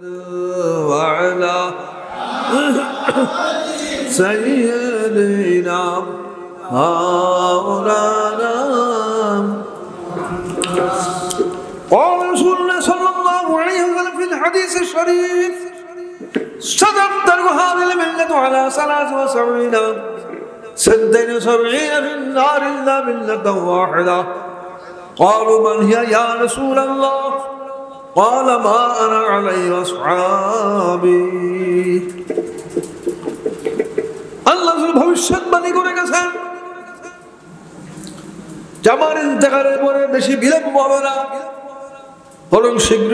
وعلى سيدنا مولانا قال رسول الله صلى الله عليه وسلم في الحديث الشريف ستفترق هذه الملة على 73 في النار إلا ملة واحدة قالوا من هي يا رسول الله قال ما أنا عليه أصحابي আল্লাহ ভবিষ্যৎবাণী করে গেছেন আমার ইন্তেকালের পরে বেশি বিলম্ব হবে না, বরং শীঘ্র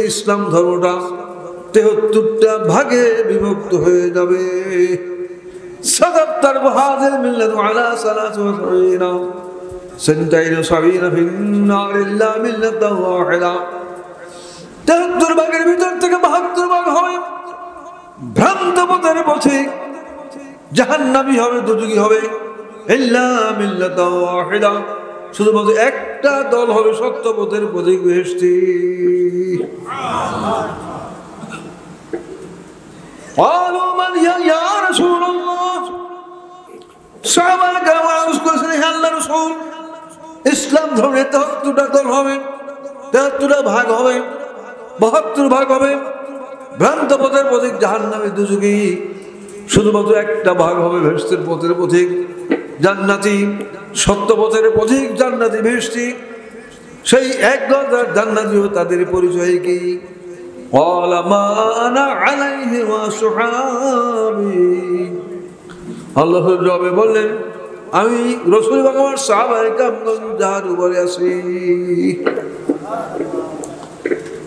ইসলাম ধর্মটা 73টা ভাগে বিভক্ত হয়ে যাবে। সাদাত্তার হাযিল মিল্লাতু আলা 73 ফিন্নার ইল্লা মিল্লাতান ওয়াহিদা। 73 ভাগের ভিতর থেকে 72 ভাগ হবে ভ্রান্ত পথের পথিক, জাহান্নামী হবে, দুজুগী হবে। ইল্লা মিল্লাতান ওয়াহিদা, শুধুমাত্র একটা দল হবে সত্য পথের পথিক, বেহেশতি। ক্বালু মান ইয়া রাসূলুল্লাহ, সাহাবায়ে কেরাম আরজ করেছেন, হে আল্লাহর রাসূল, ইসলাম ধর্মের 73টা দল হবে, 73টা ভাগ হবে, 72 ভাগ হবে ভ্রান্ত পথের পথিক, জাহান্নামী, দুজুগী। শুধুমাত্র একটা ভাগ হবে বেহেশতের পথের পথিক, জান্নাতি, সত্য পথের পথিক, জান্নাতি, বেহেশতি। সেই এক দল জান্নাতি, তাদের পরিচয় কি? ক্বালা মা আনা আলাইহি ওয়া আসহাবি। আল্লাহর জবাবে বললেন, আমি রাসূল এবং আমার সাহাবায়ে কেরাম যার উপরে আছি।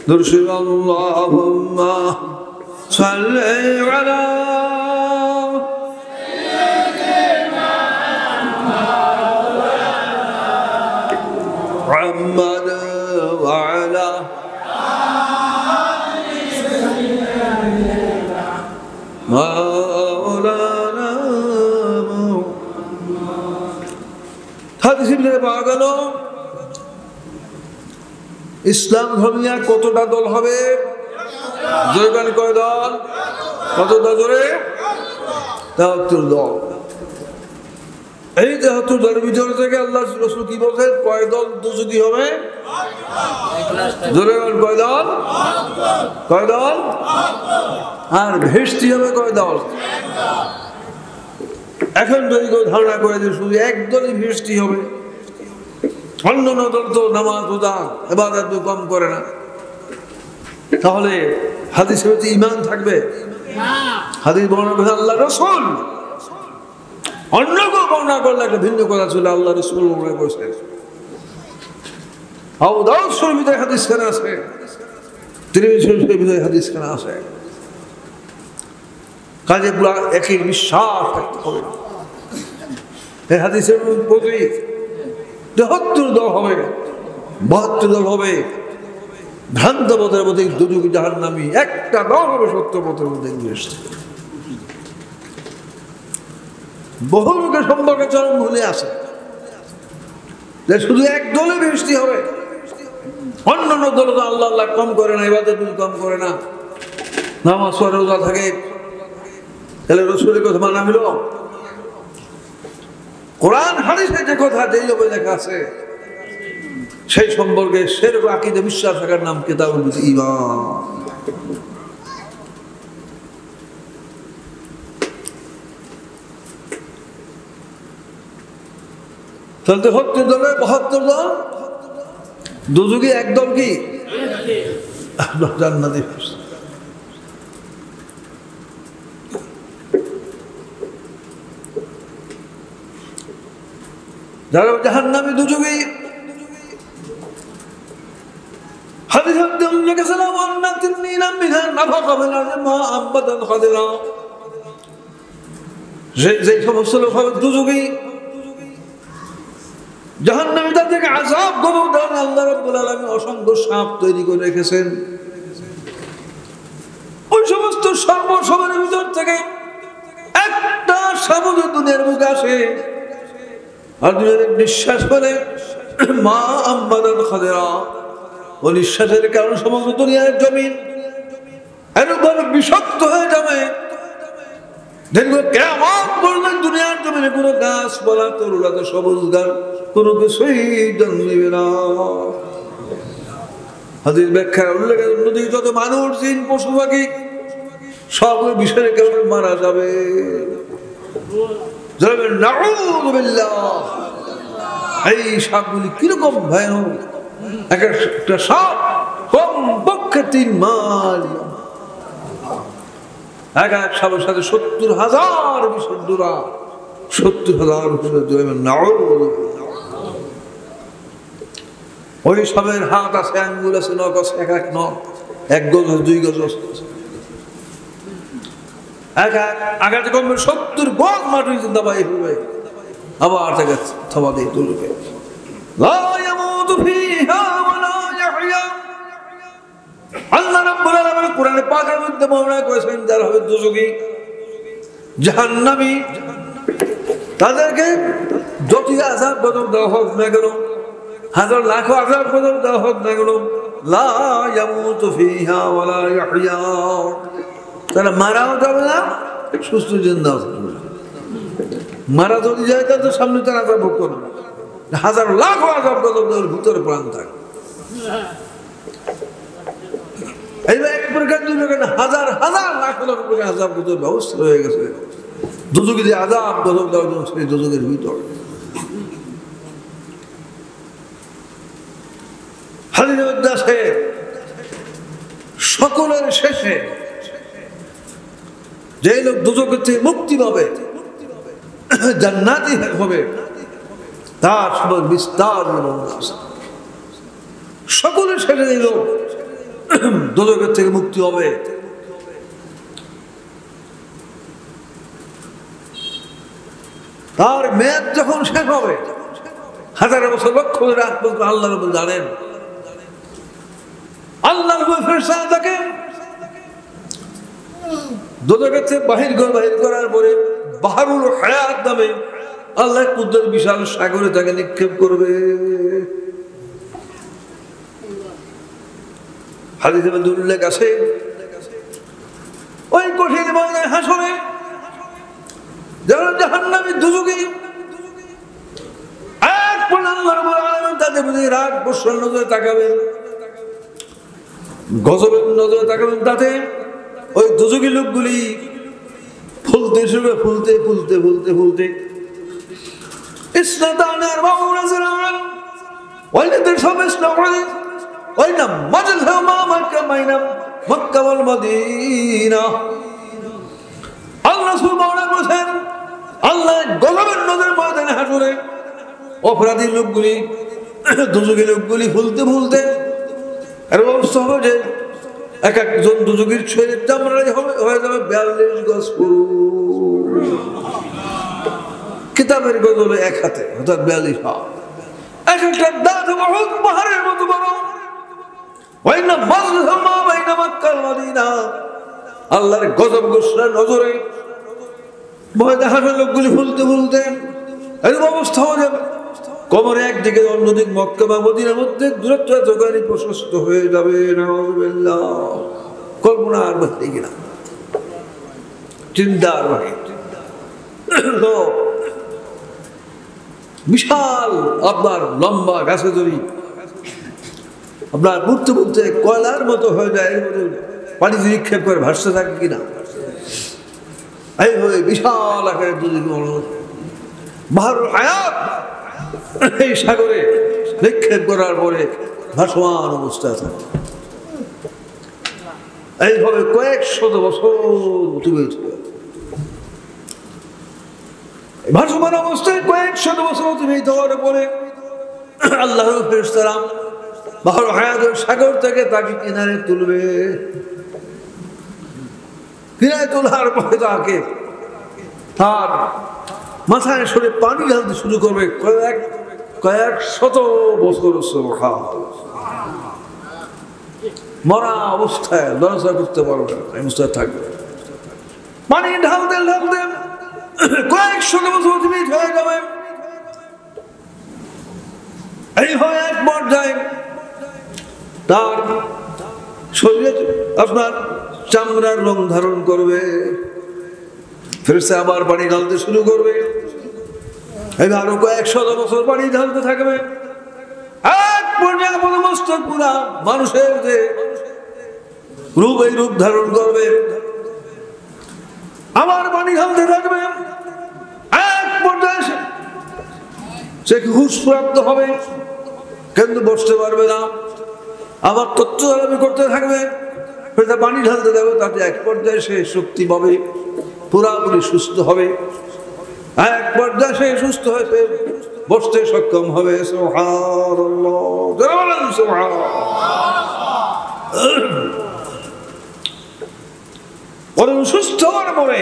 দুরূদ আল্লাহুম্মা সাল্লি আলা মুহাম্মাদ ওয়া আলা মাওলানা। হাদিসে পাওয়া গেল ইসলাম ধর্মীয় কতটা দল হবে? জোরে কয় দল? কতটা জোরে? 73 দল। এই 73 দলের ভিতর থেকে আল্লাহ রাসূল কি বলছেন? কয় দল দুজুগী হবে? জোরে কয় দল? কয় দল? আর বেহেশতি হবে কয় দল? এখন যদি কেউ ধারণা করে যে শুধু একদলই বেহেশতি হবে, অন্যান্য দল তো নামাজ রোজা ইবাদত কম করে না, তাহলে হাদিসে কি ঈমান থাকবে? হাদিস বর্ণনা করে আল্লাহ রাসূল, অন্য কেউ বর্ণনা করলে একটা ভিন্ন কথা ছিল, আল্লাহ রাসূল বর্ণনা করেছেন। আবু দাউদ শরীফে হাদিস কেন আছে, তিরমিজি শরীফে হাদিস কেন আছে? কাজে পুরা একই বিশ্বাস থাকতে হবে। এই হাদিসের প্রতি 73 দল হবে, 72 দল হবে ভ্রান্ত পথের পথিক, দুজুগী, জাহান্নামী। একটা দল হবে সত্য পথের পথিক, বেহেশতি। বহু লোকের সম্পর্কে চরম ভুলে আছে যে শুধু এক দলে বেহেশতি হবে, অন্যান্য দল তো আল্লাহ আল্লাহ কম করে না, ইবাদত কম করে না, নামাজ পড়ে রোজা থাকে, তাহলে রাসূলের কথা মানা হলো? কোরআন হাদিসে যে কথা যেই লোকে লেখা আছে সেই সম্পর্কে সেরকম আকীদা বিশ্বাস থাকার নাম কিতাবুল ঈমান। তাহলে 72 দলে 72 দল দুজুগী, এক দল কি জান্নাতি। যারা জাহান্নামী, দুজুগী। হাদিসে লেখা ছিল ওয়ান্নাতিন মিনান নাফাকা মিন মা আবাদান খাদিরা, যে সমস্ত লোক হবে দুজুগী, জাহান্নামী, তাদেরকে আযাব গরম দেন। আল্লাহ রাব্বুল আলামিন অসংখ্য সাপ তৈরি করে রেখেছেন। ওই সমস্ত সর্বসবের ভিতর থেকে একটা সাপ যদি দুনিয়ার মুখে আসে আর দুনিয়ার নিঃশ্বাস ফেলে, মা আম্মাদান খাদিরা, ও নিঃশ্বাসের কারণ সমগ্র দুনিয়ার জমিন বিষাক্ত হয়ে যাবে। দেখবো কেমন পর্যন্ত দুনিয়ার জমিনে কোনো গাছপালা তরুলাতে সবুজ গাছ কোনো কিছুই জন্মিবে না। হাদিস ব্যাখ্যায় উল্লেখ নদী যত মানুষ জিন পশু পাখি সব বিষয়ে কেবল মারা যাবে। এই সাপগুলি কিরকম ভয়ানক! একটা সাপ কমপক্ষে 3 মাইল, এক এক সাপের সাথে 70,000 বিশুদ্ধরা, 70,000 ওই সাপের হাত আছে, আঙ্গুল আছে, নখ আছে, এক এক নখ 1 গজ 2 গজ, এক এক আঘাতে কমবে 70 গজ মাটি চিন্তা পাই হবে। আবার তাকে থাবা দিয়ে তুলবে। আল্লাহ রাব্বুল আলামিন কোরআনে পাকের মধ্যে বর্ণনা করেছেন যারা হবে দোজখী, জাহান্নামী, তাদেরকে যতই আযাব গজব দেওয়া হোক না কেন, হাজার লাখ আযাব গজব দেওয়া হোক না কেন, লা ইয়ামুতু ফিহা ওয়া লা ইয়াহইয়া, তারা মারাও যাবে না, সুস্থ জিন্দাও থাকবে না। মারা যদি যায় তাহলে সামনে তারা আযাব ভোগ করবে না। হাজার লাখ আযাব গজব দেওয়ার ভিতরে প্রাণ থাকে। এইবার এক প্রকার দুই প্রকার হাজার হাজার লাখ লাখ প্রকার আযাব গজব ব্যবস্থা হয়ে গেছে দোজখে যে আযাব গজব দেওয়ার জন্য, সেই দোজখের ভিতর। হাদিসের মধ্যে আছে সকলের শেষে যে লোক দোজখ থেকে মুক্তি পাবে, জান্নাতি হবে, তার সবার বিস্তার আছে। সকলের শেষে যে লোক দোজখের থেকে মুক্তি হবে, তার মেয়াদ যখন শেষ হবে, 1000 বছর লক্ষ রাত পর্যন্ত আল্লাহ রাব্বুল জানেন, আল্লাহর ফেরেশতা তাকে দোজখের থেকে বাহির করার পরে বাহরুল হায়াত নামে আল্লাহ কুদরত বিশাল সাগরে তাকে নিক্ষেপ করবে। হাদিসে উল্লেখ আছে ওই কঠিন ময়দানে হাসরে যারা জাহান্নামী দোজখী, এক পর আল্লাহ রাব্বুল আলামিন তাদের প্রতি রাগ বর্ষণ নজরে তাকাবেন, গজবের নজরে তাকাবেন। তাতে ওই দোজখী লোকগুলি ফুলতে শুরু, ফুলতে ফুলতে ফুলতে ফুলতে ইসনাতানি আরবাউনা জিরাআন ওয়ালিদের সব ইসলাম ওইনা মাজলহুমা মাক্কা মাইনা মক্কা ওয়াল মদিনা। আল্লাহ সুবহানাহু বলেন, আল্লাহ গজবের নজরে ময়দানে হাসরে অপরাধী লোকগুলি, দোজখী লোকগুলি ফুলতে ফুলতে এর অবস্থা হবে যে এক একজন দোজখীর শরীরের চামড়া হয়ে যাবে 42 গজ পুরু। কিতাবের গজ হলো 1 হাতে, অর্থাৎ 42 হাত। এক একটা দাঁত বহুত পাহাড়ের মতো বড়। ওয়াইনা মাজলহুমা বাইনা মক্কা ওয়াল মদিনা, আল্লাহর গজব ঘোষণার নজরে ময়দানে হাসরের লোকগুলি ফুলতে ফুলতে এরকম অবস্থা হয়ে যাবে, কবরে একদিকে অন্যদিক মক্কা বা মদিনার মধ্যে দূরত্ব এতখানি প্রশস্ত হয়ে যাবে, নাউযুবিল্লাহ, কল্পনার বাইরে কিনা, চিন্তার বাইরে। বিশাল আপনার লম্বা গাছে ধরি আপনার ঘুরতে ঘুরতে কয়লার মতো হয়ে যায়, এর মতো পানিতে নিক্ষেপ করে ভাসতে থাকে কিনা, এইভাবে বিশাল আকারে বাহরুল হায়াত এই সাগরে নিক্ষেপ করার পরে ভাসমান অবস্থায় থাকে। এইভাবে কয়েকশত বছর অতিবাহিত হয়, ভাসমান অবস্থায় কয়েকশত বছর অতিবাহিত হওয়ার পরে আল্লাহর ফেরেশতারা বাহরুল হায়াতের সাগর থেকে তাকে কিনারে তুলবে। কিনারে তোলার পরে তাকে তার মাথায় সরে পানি ঢালতে শুরু করবে, কয়েক শত বছর মরা অবস্থায় নড়াচড়া করতে পারবে না, এই অবস্থায় থাকবে। পানি ঢালতে ঢালতে কয়েক শত বছর অতিবাহিত হয়ে যাবে। এইভাবে এক পর্যায়ে তার শরীরে আপনার চামড়ার রং ধারণ করবে, ফেরেশতা আবার পানি ঢালতে শুরু করবে। এবার আরো কয়েক শত বছর পানি ঢালতে থাকবে। এক পর্যায়ে মস্তক পুরা মানুষের যে রূপ, এই রূপ ধারণ করবে, আবার পানি ঢালতে থাকবে। এক পর্যায়ে সে হুঁশ প্রাপ্ত হবে, কিন্তু বসতে পারবে না, আবার তথ্য করতে থাকবে, পানি ঢালতে দেবে। তাতে এক পর্যায়ে সে শক্তি পাবে, পুরাপুরি সুস্থ হবে। এক পর্যায়ে সে সুস্থ হয়ে সে বসতে সক্ষম হবে। সুস্থ হওয়ার পরে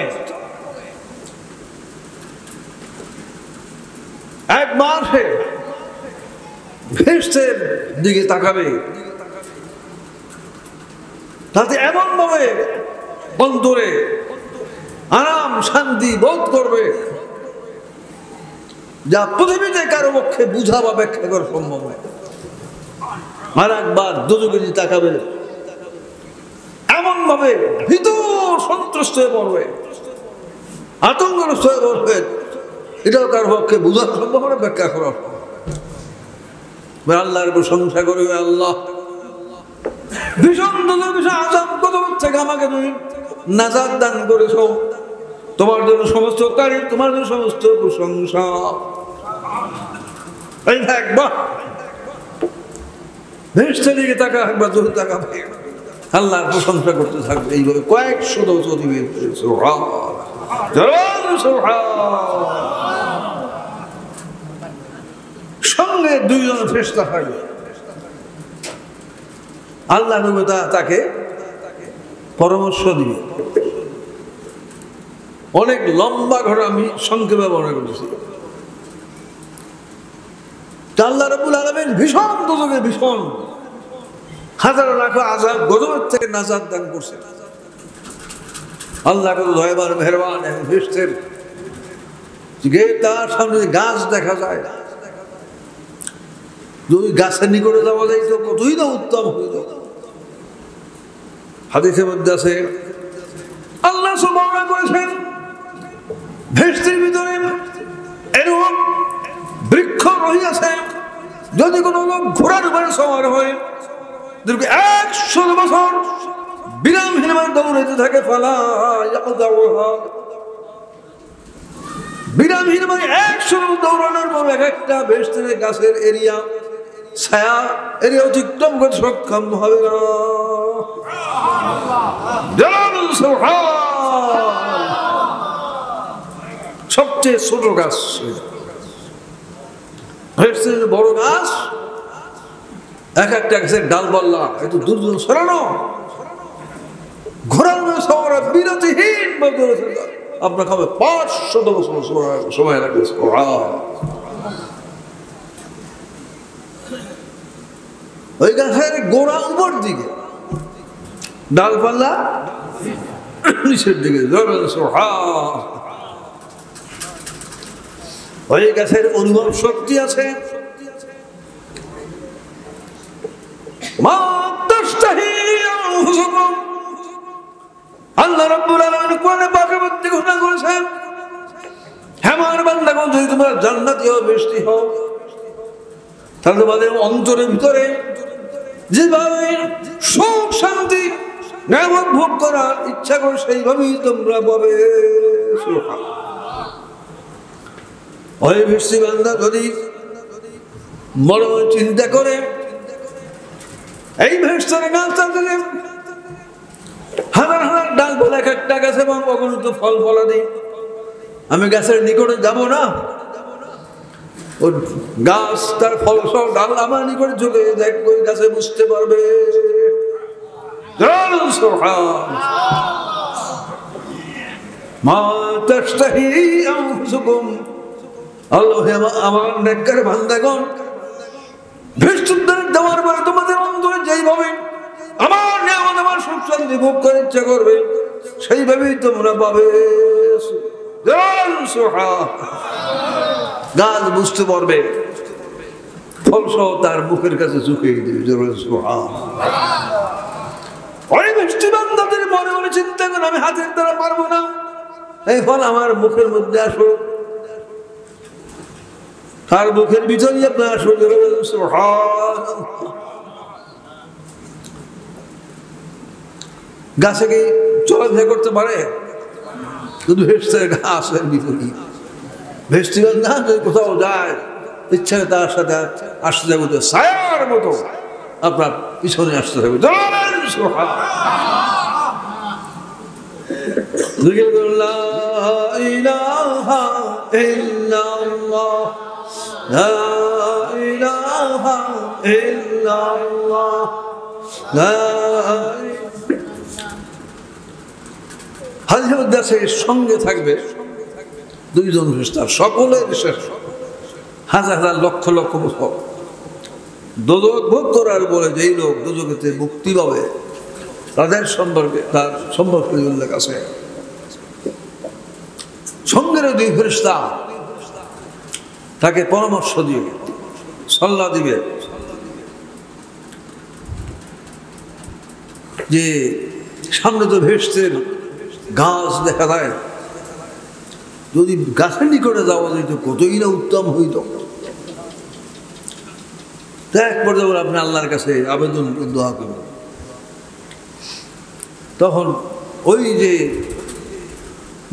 একবার সে ফেরেশতার দিকে তাকাবে, তাতে এমন ভাবে অন্তরে আরাম শান্তি বোধ করবে যা পৃথিবীতে কারো পক্ষে বুঝা বা ব্যাখ্যা করা সম্ভব নয়। আর একবার দোজখে তাকাবে, এমন ভাবে ভীত সন্ত্রস্ত হয়ে পড়বে, আতঙ্কগ্রস্ত হয়ে পড়বে, এটাও কারো পক্ষে বুঝা সম্ভব না, ব্যাখ্যা করা। আল্লাহর প্রশংসা করবে, আল্লাহ ভীষণ ভীষণ আযাব গজব থেকে আমাকে তুমি নাজাত দান করেছো, তোমার জন্য সমস্ত তারিফ, তোমার জন্য সমস্ত প্রশংসা। একবার ফেরেশতার দিকে তাকা, একবার জোরে তাকাবে, আল্লাহর প্রশংসা করতে থাকবে। এইভাবে কয়েকশো বছর সঙ্গে দুইজন ফেরেশতা থাকবে। আল্লাহ তাকে পরামর্শ দিবে। অনেক লম্বা ঘটনা, আমি সংক্ষেপে বর্ণনা করেছি। আল্লাহ রাব্বুল আলামিন ভীষণ দোজখে ভীষণ হাজার লাখো আযাব গজবের থেকে নাজাত দান করছে। আল্লাহ কত দয়াবান মেহেরবান। ফেরেশতার তার সামনে গাছ দেখা যায়, যদি গাছের নিকটে যাওয়া যায় তো কতই না উত্তম হইল। হাদিসের মধ্যে আছে, আল্লাহ বর্ণনা করেছেন ফেরেশতার ভিতরে এরকম বৃক্ষ রহিয়াছে, যদি কোনো লোক ঘোড়ার উপরে সওয়ার হয় 100 বছর বিরামহীন দৌড়াইতে থাকে, ফালা ইয়াকদাউহা, বিরামহীন 100 দৌড়ানোর পর এক একটা ফেরেশতার গাছের এরিয়া, ছায়া এরিয়া অতিক্রম করতে সক্ষম হবে না। সবচেয়ে ছোট গাছ, বড় গাছ এক একটা গাছের ডালপাল্লা একটু দূর দূর সরানো, ঘোরার সওয়ার বিরতিহীন আপনার খাবে 500 বছর সময় লাগবে। ওই গাছের গোড়া উপর দিকে, ডালপাল্লা নিচের দিকে। ওই গাছের অনুভব শক্তি আছে। আল্লাহ রাব্বুল আলামিন কোরআনে পাকের মধ্যে ঘোষণা করেছেন, হে আমার বান্দাগণ, যদি তোমরা জান্নাতি হও, বেহেশতি হও, তাহলে তোমাদের অন্তরের ভিতরে যেভাবে সুখ শান্তি নিয়ামত ভোগ করার ইচ্ছা করে সেইভাবেই তোমরা পাবে। ওই বেহেশতি বান্দা যদি মনে মনে চিন্তা করে এই বেহেশতের গাছ থেকে হাজার হাজার ডাল বলে এক একটা গাছে এবং অগণিত ফল ফলাদি, আমি গাছের নিকটে যাব না, ও গাছ তার ফল সহ ডাল আমার নিকটে চলে দেখ, ওই গাছে বুঝতে পারবে। আমার নেককার বান্দাগণ, বেহেশতের দেওয়ার পরে তোমাদের অন্তরে যেইভাবে আমার নিয়ামত, আমার সুখ শান্তি ভোগ করে ইচ্ছা করবে, সেইভাবেই তোমরা পাবে। গাছ বুঝতে পারবে, ফল সহ তার মুখের কাছে ঝুঁকিয়ে দেবে। ওই বেহেশতি বান্দাদের মনে মনে চিন্তা করেন আমি হাতের দ্বারা পারবো না, এই ফল আমার মুখের মধ্যে আসো, আর মুখের ভিতরে আপনার আসো। গাছে কি চলাফেরা করতে পারে? শুধু ভেস্তের গাছের ভিতরে ভেস্টিগঞ্জ না, যদি কোথাও যায় ইচ্ছা তার সাথে আসতে যাবো, ছায়ার মতো আপনার পিছনে আসতে থাকবে। সঙ্গে থাকবে দুইজন ফেরেশতা, সকলের শেষ হাজার হাজার লক্ষ লক্ষ বছর দোজখ ভোগ করার পরে যেই লোক দোজখেতে মুক্তি পাবে তাদের সম্পর্কে তার সম্পর্কে উল্লেখ আছে। সঙ্গের দুই ফেরেশতা তাকে পরামর্শ দিবে, সল্লা দিবে যে সামনে তো ভেস্তের গাছ দেখা যায়, যদি গাছের নিকটে যাওয়া যেত কতই না উত্তম হইত। এক পর্যায়ে আপনি আল্লাহর কাছে আবেদন দোয়া করবেন, তখন ওই যে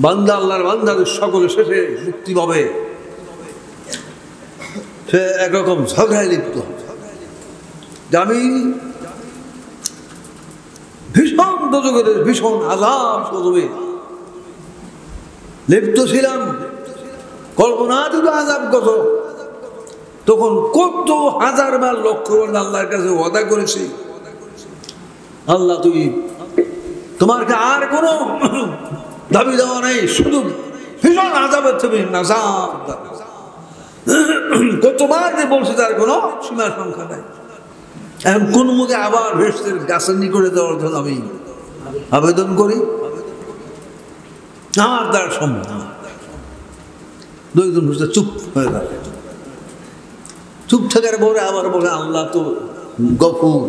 বান্দা আল্লাহর বান্দাদের সকলে শেষে মুক্তি পাবে, সে একরকম ঝগড়ায় লিপ্ত যে আমি ভীষণ দোজখের ভীষণ আযাব করবে লিপ্ত ছিলাম, কল্পনা দিল আযাব কত, তখন কত হাজার বার লক্ষ বার আল্লাহর কাছে ওয়াদা করেছি, আল্লাহ তুমি তোমার আর কোনো দাবি দেওয়া নেই, শুধু ভীষণ আযাবের তুমি নাজাত দাও। কতবার যে বলছে তার কোনো সীমা সংখ্যা নাই। এখন কোন মুখে আবার ভেস্তের গাছের নিকটে দেওয়ার জন্য আমি আবেদন করি, আমার দ্বারা সম্ভব না। দুইজন ভেস্তে চুপ হয়ে থাকে, চুপ থাকার পরে আবার বলে আল্লাহ তো গফুর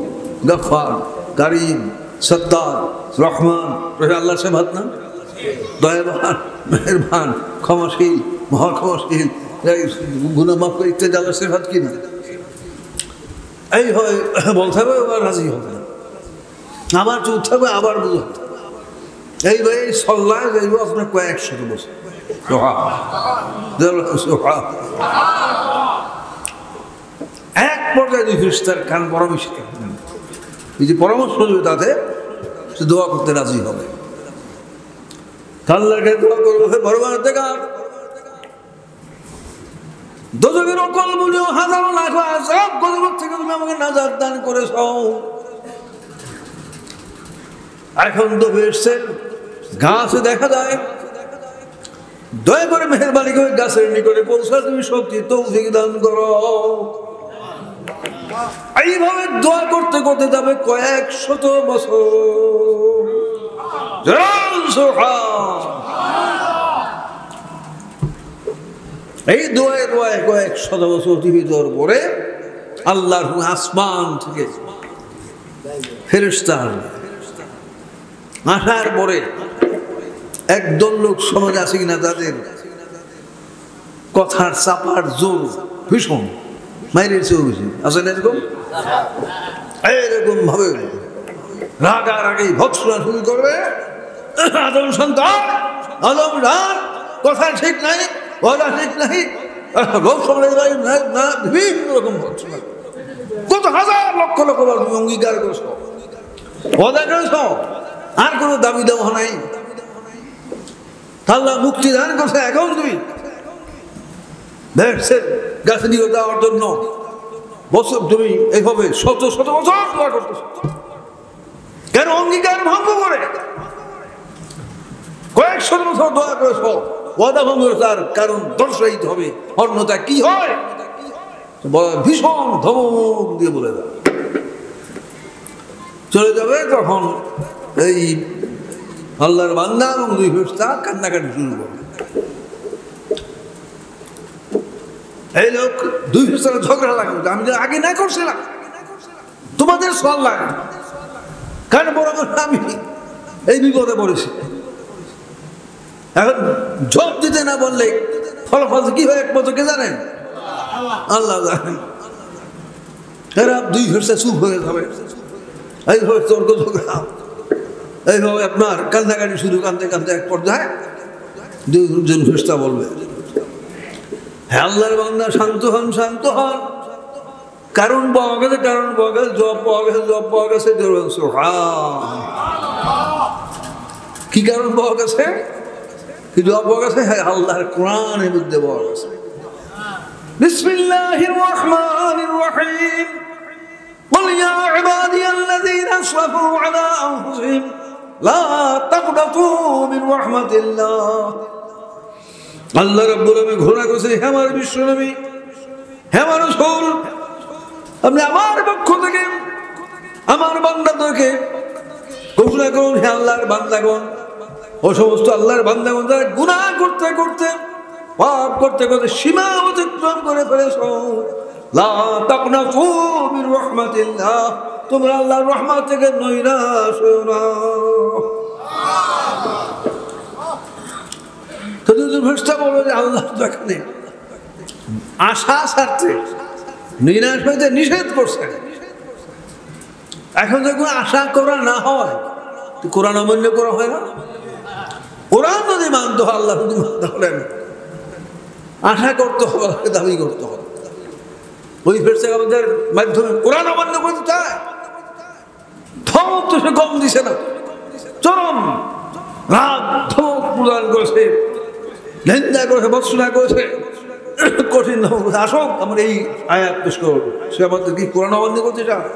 গফার কারীম সত্তার রহমান, আল্লাহ সে ভাত না, দয়াবান মেহেরবান ক্ষমাশীল মহা ক্ষমাশীল, গুনাহ মাফ করে ইত্যাদি আল্লাহ সে ভাত কিনা এই হয় বলতে হবে, আবার রাজি হবে না, আবার চুপ থাকবে, আবার বুঝতে হবে। এই ভাই সল্লায় যাইব আপনার কয়েকশত বছর। এক পর্যায়ে দুই ফেরেশতার কান পরামর্শ, এই যে পরামর্শ দেবে তাতে সে দোয়া করতে রাজি হবে। আল্লাহকে দোয়া করবে, পরবর্তীকার দোজখের অকল বুঝেও হাজারো লাখ আযাব গজব থেকে তুমি আমাকে নাজাত দান করেছ। এখন তো ভেস্তের গাছে দেখা যায়, দয়া করে মেহেরবানি করে গাছের নিকটে পৌঁছা তুমি শক্তি তৌফিক দান করো। এইভাবে দোয়া করতে করতে যাবে কয়েক শত বছর। এই দোয়ায় দোয়ায় কয়েক শত বছর অতিবাহিত হওয়ার পরে আল্লাহর আসমান থেকে ফেরেশতা আসার পরে একদল লোক সমাজ আছে কিনা তাদের কথার চাপার জোর ভীষণ মাইরের চেয়েও বেশি আছে না, এরকম এরকম ভাবে রাগার আগেই ভৎসনা শুরু করবে। আদম সন্তান আদম রাত কথা ঠিক নাই, ওরা ঠিক নাই, বিভিন্ন রকম ভৎসনা, কত হাজার লক্ষ লক্ষ বার তুমি অঙ্গীকার করছ, ওয়াদা করেছ, আর কোনো দাবি দেওয়া নাই, আল্লাহ মুক্তি দান করছে। এখন তুমি ভেস্তের গাছে নিয়ে যাওয়ার জন্য বছর তুমি এইভাবে শত শত বছর দোয়া করতেছ, কেন অঙ্গীকার ভঙ্গ করে কয়েক শত বছর দোয়া করেছ, ওয়াদা ভঙ্গ করে, তার কারণ দর্শাইতে হবে, অন্যতা কি হয় ভীষণ ধমক দিয়ে বলে দেয় চলে যাবে। তখন এই আল্লাহর বান্দা এবং দুই ফেরেশতা কান্নাকাটি শুরু করবে। এই লোক দুই ফেরেশতার ঝগড়া লাগবে, আমি যে আগে না করছিলাম তোমাদের সওয়াল লাগে, কারণ বড় আমি এই বিপদে পড়েছি। এখন জব দিতে না বললে ফলাফল কি হয় একমাত্র কে জানেন? আল্লাহ জানেন। এরা দুই ফেরস্তা চুপ হয়ে যাবে, এইভাবে তর্ক ঝগড়া, এইভাবে আপনার কান্দাকাটি শুরু, কান্দতে কান্দতে এক পর্যায়ে দুজন ফেরস্তা বলবে, হ্যাঁ আল্লাহর বান্দা শান্ত হন, শান্ত হন, কারণ পাওয়া গেছে, কারণ পাওয়া গেছে, জব পাওয়া গেছে, জব পাওয়া গেছে। কি কারণ পাওয়া গেছে? কি জব পাওয়া গেছে? হ্যাঁ আল্লাহর কোরআনের মধ্যে পাওয়া গেছে। বিসমিল্লাহির রহমানির রহিম। قل يا عبادي الذين اسرفوا على انفسهم لا تقنطوا من رحمة الله। আল্লাহ রাব্বুল আলামিন ঘোষণা করেছে, হে আমার বিশ্বনবী, হে আমার রাসূল, আপনি আমার পক্ষ থেকে আমার বান্দাদেরকে ঘোষণা করুন, হে আল্লাহর বান্দাগণ, ও সমস্ত আল্লাহর বান্দাগণ যারা গুনাহ করতে করতে, পাপ করতে করতে সীমা অতিক্রম করে ফেলেছো, লা তাকনাতু মির রাহমাতিল্লাহ, তোমরা আল্লাহর রহমত থেকে নৈরাশ হও না। তো দুজন ফেরেশতা বলল যে আল্লাহ তো এখানে আশা ছাড়তে, নিরাশ হইতে নিষেধ করছেন। এখন যখন আশা করা না হয়, কোরআন অমান্য করা হয় না? কোরআন যদি মানতে হয়, আল্লাহ যদি মানতে হলেন, আশা করতে হবে, দাবি করতে হবে। ওই ফেরেশতা আমাদের মাধ্যমে কোরআন অমান্য করতে চায়, ধমক তো সে কম দিছে না, চরম রাগ ধমক প্রদান করেছে, নিন্দা করেছে, ভর্ৎসনা করেছে, কঠিন ধমক। আসুক আমার এই আয়াত পেশ করুন, সে আমাদের কি কোরআন অমান্য করতে চায়?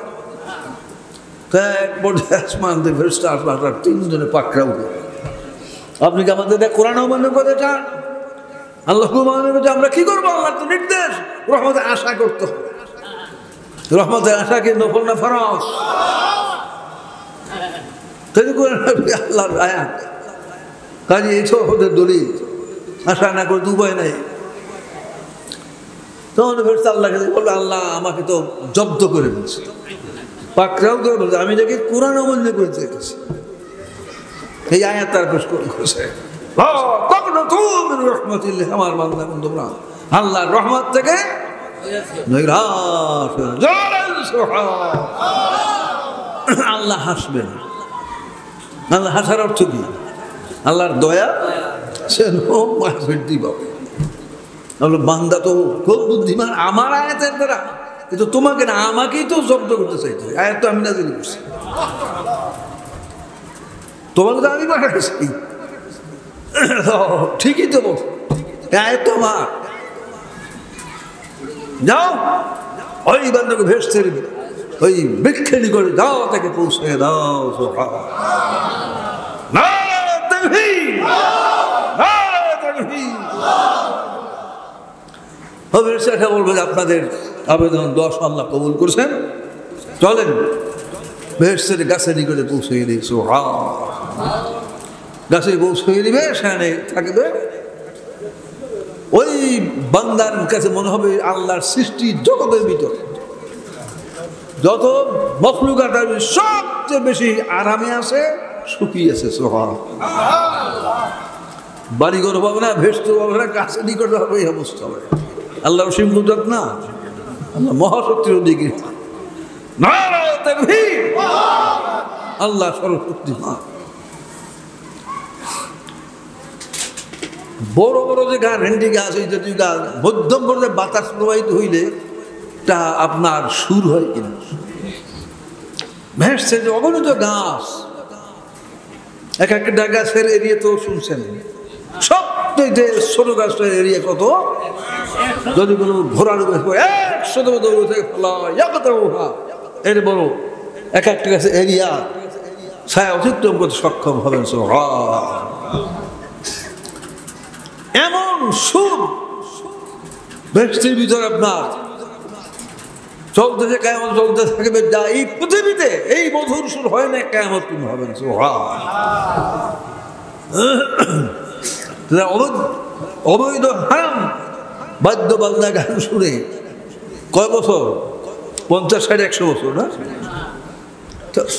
এক পর্যায়ে আসমান থেকে ফেরেশতা আসমান, তিনজনে পাকড়াও করে, আপনি কি আমাদের কোরআন অমান্য করতে চান? আল্লাহ আমরা কি করবো? আল্লাহ তো নির্দেশ, রহমতের আশা করতে হবে। রহমতের আশা কি নফল না ফরজ? আল্লাহর আয়াত, কাজে এই তো ওদের দলিল, আশা না করতে উপায় নাই। তখন ফেরেশতা আল্লাহকে বললো, আল্লাহ আমাকে তো জব্দ করে দিয়েছে, পাকড়াও করে বলছে, আমি দেখি কোরআন অমান্য করে চেয়েছি। এই আয়াত তার পেশ করেছে, আমার বান্দা তোমরা আল্লাহর রহমত থেকে আল্লাহ হাসবেন। আল্লাহ হাসার অর্থ কি? আল্লাহর দয়া সে বৃদ্ধি পাবে। বান্দা তো খুব বুদ্ধিমান, আমার আয়াতের দ্বারা, কিন্তু তোমাকে না, আমাকেই তো জব্দ করতে চাইতে। আয়াত তো আমি নাযিল করছি, তোমাকে তো আমি পাঠাইছি। ঠিকই তো বল, আয়াত তো আমার। যাও ওই বান্দাকে ভেস্তে ওই বিক্ষেপি করে দাও, তাকে পৌঁছে দাও। বলবে আপনাদের আবেদন 10 আল্লাহ কবুল করছেন, চলেন বেহেশতের গাছের নিকটে পৌঁছে দিয়েছো। গাছে পৌঁছে দিবে, সেখানে থাকবে। ওই বান্দার কাছে মনে হবে আল্লাহর সৃষ্টি জগতের ভিতর যত মখলুকাত আছে সবচেয়ে বেশি আরামে আছে, সুখী আছে। বাড়িঘর পাবে না, ভেস্ত পাবে না, গাছে নিকটে হবে, এই অবস্থা হবে। আল্লাহ অসীম কুদরত না, আল্লাহ মহাশক্তির অধিকারী, আল্লাহ সর্বশক্তিমান। বড় বড় যে গ্যারান্টি গাছ, এই জাতীয় গাছ মধ্যম পর্যায়ে বাতাস প্রবাহিত হইলে তা আপনার সুর হয় কিনা। ভেসছে যে অগণিত গাছ, এক একটা গাছের এরিয়া তো শুনছেন, সবচেয়ে ছোট গাছটার এরিয়া কত? যদি কোনো ঘোড়ার এর বড় এক একটা গাছের এরিয়া ছায়া অতিক্রম করতে সক্ষম হবেন। এমন সুর ব্যক্তির ভিতরে আপনার চলতেছে, কেমন চলতে থাকবে। যা এই পৃথিবীতে এই মধুর সুর হয় না, কেমন তুমি হবেন। অবৈধ হারাম বাদ্য বাজনা গান শুনে কয় বছর? 50, 60, 100 বছর না,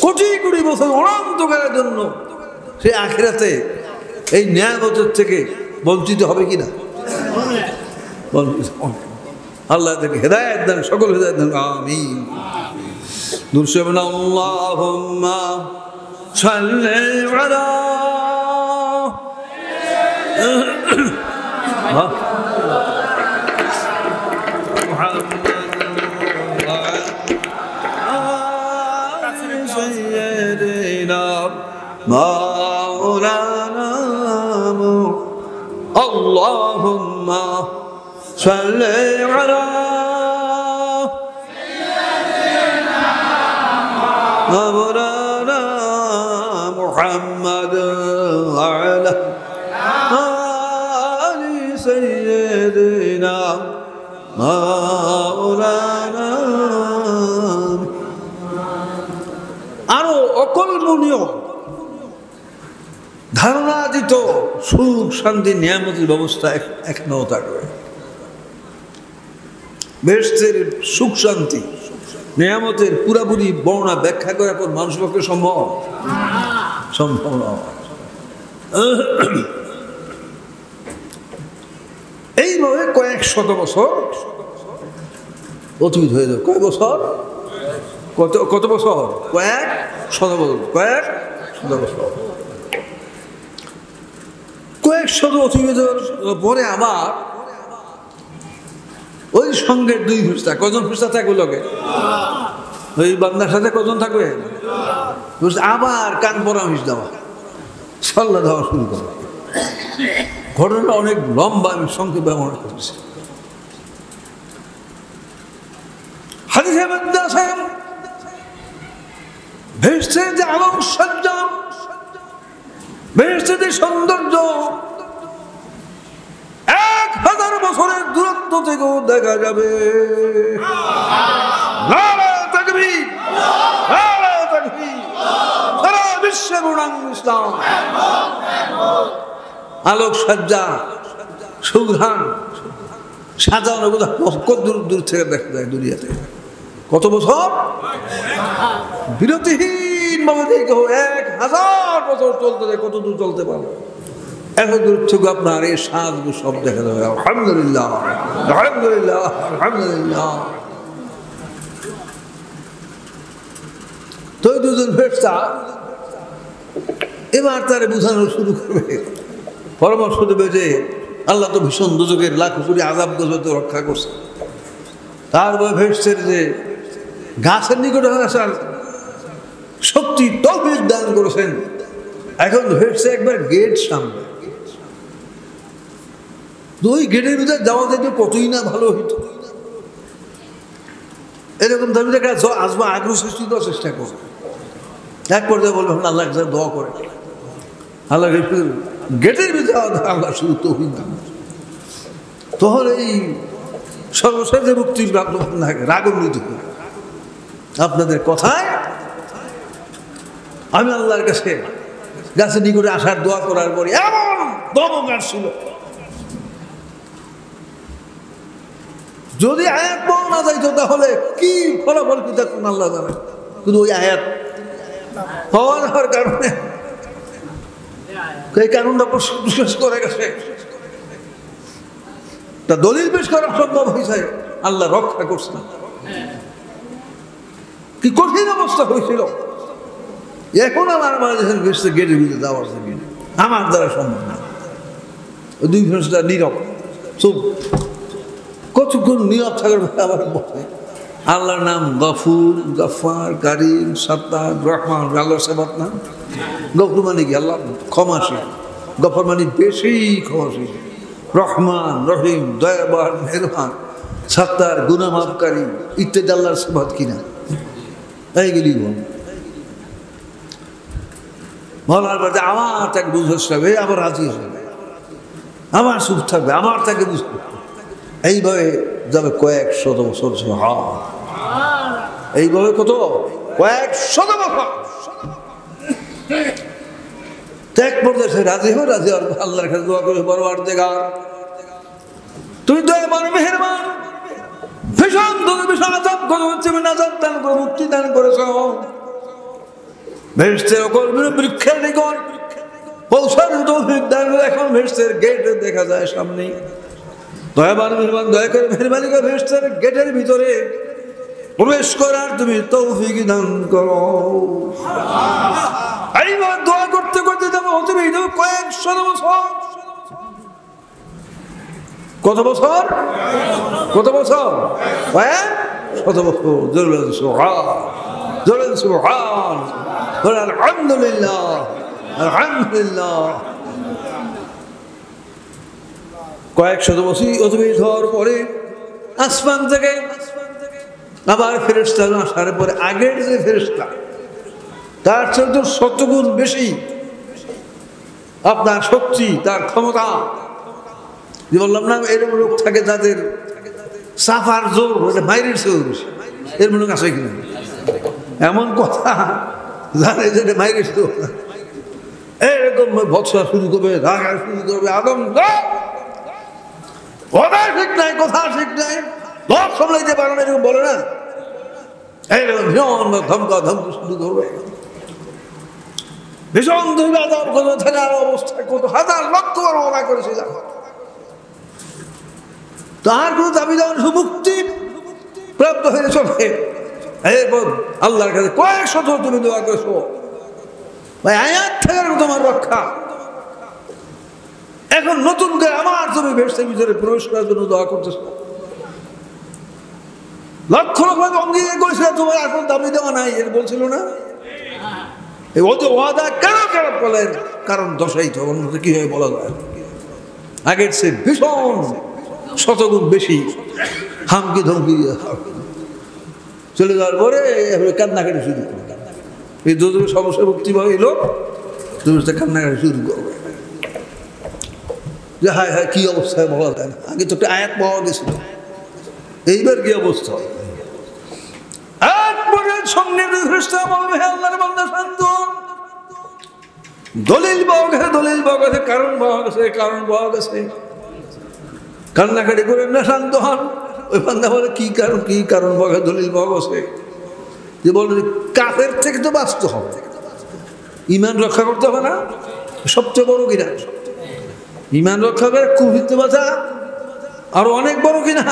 কোটি কোটি বছর অনন্তকালের জন্য সে আখিরাতে এই নিয়ামতের থেকে বঞ্চিত হবে কিনা? আল্লাহ থেকে হেদায়েত দেন, সকল হেদায়েত দেন, আমিন। দুরশবনা আল্লাহুম্মা সাল্লি আলা سيدنا مولانا اللهم صل على مولانا محمد وعلى آل سيدنا مولانا আরো অকল্পনীয় ধারণাতীত সুখ শান্তি নিয়ামতের ব্যবস্থা এখনো থাকবে। বেহেশতের সুখ শান্তি নিয়ামতের পুরাপুরি বর্ণনা ব্যাখ্যা করার পর মানুষ পক্ষে সম্ভব নয়। এইভাবে কয়েক শত বছর অতীত হয়ে যাবে। কয়েক বছর, কত বছর? কয়েক শত বছর, কয়েক শত বছর, কয়েক শত অতিবেদন পরে আবার ওই সঙ্গে দুই ফেরেশতা, কজন ফেরেশতা থাকবে লোকে? ওই বান্দার সাথে কজন থাকবে? আবার কান পরামর্শ দেওয়া, সাল্লা দেওয়া শুরু করে। ঘটনা অনেক লম্বা, আমি সংক্ষেপে ব্যবহার করছি। হাদিসে মধ্যে আছে বেহেশতের যে আলোক সজ্জা, বেহেশতের যে সৌন্দর্য 1000 বছরের দূরত্ব থেকেও দেখা যাবে। নারায়ে তাকবীর, নারায়ে তাকবীর, সারা বিশ্বে পূর্ণাঙ্গ ইসলাম। আলোক সজ্জা, সুঘ্রাণ, সাজানো কত দূর থেকে দেখা যায় দুনিয়াতে। কত বছর? বিরতিহীন ভাবে দেখো 1000 বছর চলতে যায়। কত দূর চলতে পারবে? এত দূর থেকে আপনার এই সাজগো সব দেখা যাবে। আলহামদুলিল্লাহ, আলহামদুলিল্লাহ, আলহামদুলিল্লাহ। তো দুজন ফেরেশতা এবার তারে বোঝানো শুরু করবে, পরামর্শ দেবে যে আল্লাহ তো ভীষণ দুজকের লাখ কোটি আযাব গজব রক্ষা করছে। তারপরে ফেরেশতার যে গাছের নিকটে আসার শক্তি তৌফিক দান করেছেন। এখন ফেরেশতা একবার গেট সামনে, ওই গেটের ভিতরে যাওয়া যেত কতই না ভালো হইতো। এরকম দাবি দেখা আসবো, আগ্রহ সৃষ্টি করার চেষ্টা করবে। এক পর্যায়ে বলবেন আল্লাহ দোয়া করে, আল্লাহ গেটের ভিতরে আল্লাহ শুধু তৌফিক দান। তখন এই সর্বশেষ যে মুক্তির রাগান্বিত হবে আপনাদের কথায়। আমি আল্লাহর কাছে গাছের নিকটে আসার দোয়া করার পরে এমন দমক আসছিল, যদি আয়াত পাওয়া না যাইতো তাহলে কি ফলাফল কি থাকুন আল্লাহ জানে। কিন্তু ওই আয়াত পাওয়া যাওয়ার কারণে এই কারণটা বিশ্বাস করে গেছে, তা দলিল পেশ করা সম্ভব হয়েছে। আল্লাহ রক্ষা করছে না, কি কঠিন অবস্থা হয়েছিল। এখন আমার বাংলাদেশের বেশি গেটের ভিতরে যাওয়ার জন্য আমার দ্বারা সম্ভব না। দুই ফেরেশতা নীরব, চুপ। কতক্ষণ নীরব থাকার আবার বলে আল্লাহর নাম গফুর, গফার, কারিম, সাত্তার, রহমান। আল্লাহর সেবাত নাম গফুর মানে কি? আল্লাহ ক্ষমাশীল। গফর মানে বেশি ক্ষমাশীল। রহমান, রহিম, দয়াবান, মেহরবান। সাত্তার, গুনাহ মাফকারী ইত্যাদি আল্লাহর সেবাত কিনা? এইগুলি বল। বলার পর আমার তাকে বুঝতে হবে, আবার রাজি হবে, আমার সুখ থাকবে, আমার তাকে বুঝতে। এইভাবে যাবে কয়েক শত বছর। এইভাবে কত? কয়েক শত বছর। ত্যাগ পর্যায়ে রাজি হবে, রাজি হওয়ার আল্লাহর কাছে দোয়া করে, পরওয়ারদিগার তুমি দয়াবান, মেহেরবান, ভীষণ ভীষণ আযাব হচ্ছে, নাজাত দান করে, মুক্তি দান করেছ। বেহেশতের অকল্পনীয় বৃক্ষের নিকট পৌঁছানো তৌফিক দান করে। এখন ভেস্তের গেট দেখা যায় সামনে। দয়াবান মেহরবান দয়া করে মেহরবানি করে ভেস্তের গেটের ভিতরে প্রবেশ করার তুমি তৌফিক দান করো। এইবার দোয়া করতে করতে যাবো হতে কয়েক শত বছর। কত বছর? কত বছর? কয়েক শত বছর। জোরে সুবহান, জোরে সুবহান, আলহামদুলিল্লাহ, আলহামদুলিল্লাহ। কয়েক শত বছর অতিবাহিত হওয়ার পরে আসমান থেকে আবার ফেরেশতা আসার পরে আগের যে ফেরেশতা তার চেয়ে তো 100 গুণ বেশি আপনার শক্তি, তার ক্ষমতা। যে বললাম না এরকম লোক থাকে যাদের সাফার জোর, বাইরের জোর, এর মনে আছে কিনা? এমন কথা জানে যে বাইরের জোর, এরকম ভৎসা শুরু করবে, রাগা শুরু করবে, আদম কথা ঠিক নাই, কথা ঠিক নাই, দশ সামলাইতে পারে না, এরকম বলে না। এইরকম ভীষণ ধমকা ধমকি শুরু করবে, ভীষণ দুর্গাদম কোনো থাকার অবস্থায় কত হাজার লক্ষ রওনা করেছিলাম। তার কোনো দাবি দেওয়ার মুক্তি প্রাপ্ত হয়ে চলে। এরপর আল্লাহর কাছে কয়েক শত তুমি দোয়া করেছো, ভাই আয়াত থেকে তোমার রক্ষা। এখন নতুন করে আমার তুমি ভেস্তের ভিতরে প্রবেশ করার জন্য দোয়া করতেছ। লক্ষ লক্ষ অঙ্গীকার করেছিল, তোমার এখন দাবি দেওয়া নাই, এর বলছিল না? এই ওয়াদা কেন কেন বলেন? কারণ দশাই তো অন্য কি হয় বলা যায়। আগের সে ভীষণ শতগুণ বেশি হামকি ধমকি চলে যাওয়ার পরে কান্নাকাটি শুরু করবে। এই দুটো সমস্যা মুক্তি পাইল, তুমি কান্নাকাটি শুরু করবে যে হায় হায় কি অবস্থায় বলা যায় না। আগে তো একটা আয়াত পাওয়া গেছিল, এইবার কি অবস্থা? সঙ্গে বলবে আল্লাহর বান্দা শান্ত, দলিল পাওয়া গেছে, দলিল পাওয়া গেছে, কারণ পাওয়া গেছে, কারণ পাওয়া গেছে। কান্নাকাটি করেন না, শান্ত হন। ওই বান্দা বলে কি কারণ, কি কারণ পাওয়া গেছে, দলিল পাওয়া গেছে। যে বলে কাফের থেকে তো বাঁচতে হবে, ইমান রক্ষা করতে হবে না? সবচেয়ে বড় কিনা ইমান রক্ষা করে কুফরিতে বাঁচা আরো অনেক বড় কিনা।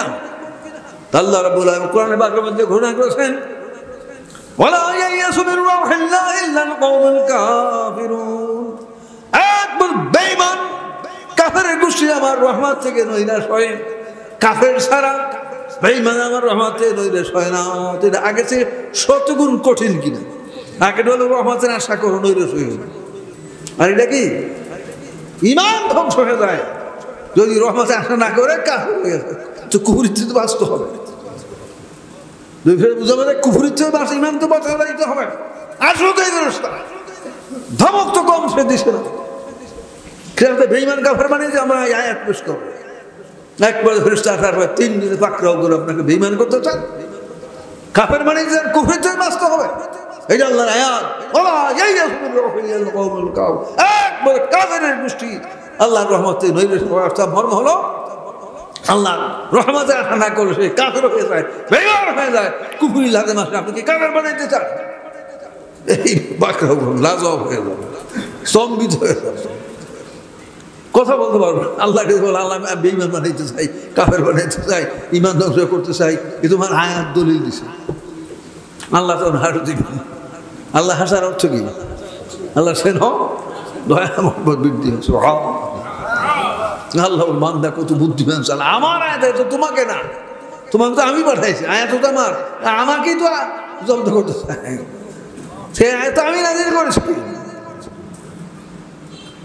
আল্লাহ রাব্বুল আলামিন কোরআনে পাকের মধ্যে ঘোষণা করেছেন, ওয়ালা ইয়াইয়াসু মির রাহমাতিল্লাহি ইল্লাল কওমুল কাফিরুন। একবার বেঈমান কাফেরের গোষ্ঠী আমার রহমত থেকে নৈরাশ হয়। কাফের ছাড়া বেঈমান আমার রহমত থেকে নৈরাশ হয় না। এটা আগে থেকে 100 গুণ কঠিন কিনা। আগে হলো রহমতের আশা করো, নৈরাশ হয়ে যাবে। আর এটা কি ইমান ধ্বংস হয়ে যায় যদি রহমতের আশা না করে কাফের হয়ে যায়। তো কুফরিতে তো বাঁচতে হবে, বুঝা মানে কুফরিতে বাঁচতে ইমান তো বাঁচা যাইতে হবে। আসলে তো এই ব্যবস্থা ধমক তো কম সে দিছে না। বেঈমান কাফের মানে যে আমরা আয়াত পেশ করবো, একবার ফেরেশতা আসার পর 3 দিনে পাকড়াও করে আপনাকে বেঈমান করতে চান। কাফের মানে যে কুফরিতে বাঁচতে হবে, এটা আল্লাহর আয়াত। ওলা ইয়াইয়াসু মির রাহমাতিল কওমুল কাফির, একবার কাফেরের গোষ্ঠী আল্লাহর রহমতে নৈরাশ হওয়ার মর্ম হলো আল্লাহ রহমতের আশা না করলে সে কাফের হয়ে যায়, বেঈমান হয়ে যায়। কুফরি লাগে মাসে আপনি কি কাফের বানাইতে চান? এই পাকড়াও লাজবাব হয়ে যাবে, স্তম্ভিত হয়ে যাবে, কথা বলতে পারবো। আল্লাহকে বলে আল্লাহ বেঈমান বানাইতে চাই, কাফের বানাইতে চাই, ইমান ধ্বংস করতে চাই, এ তোমার আয়াত দলিল দিছে। আল্লাহ তো হাসু দিবেন। আল্লাহ হাসার অর্থ কি? আল্লাহ সেন দয়া মহব্বত বৃদ্ধি হচ্ছে। আল্লাহ বান্দা কত বুদ্ধিমান চাল। আমার আয়াত তো তোমাকে না, তোমাকে তো আমি পাঠাইছি, আয়াত তো আমার, আমাকেই তো জব্দ করতে চাই। সে আয়াত আমি নাজিল করেছি,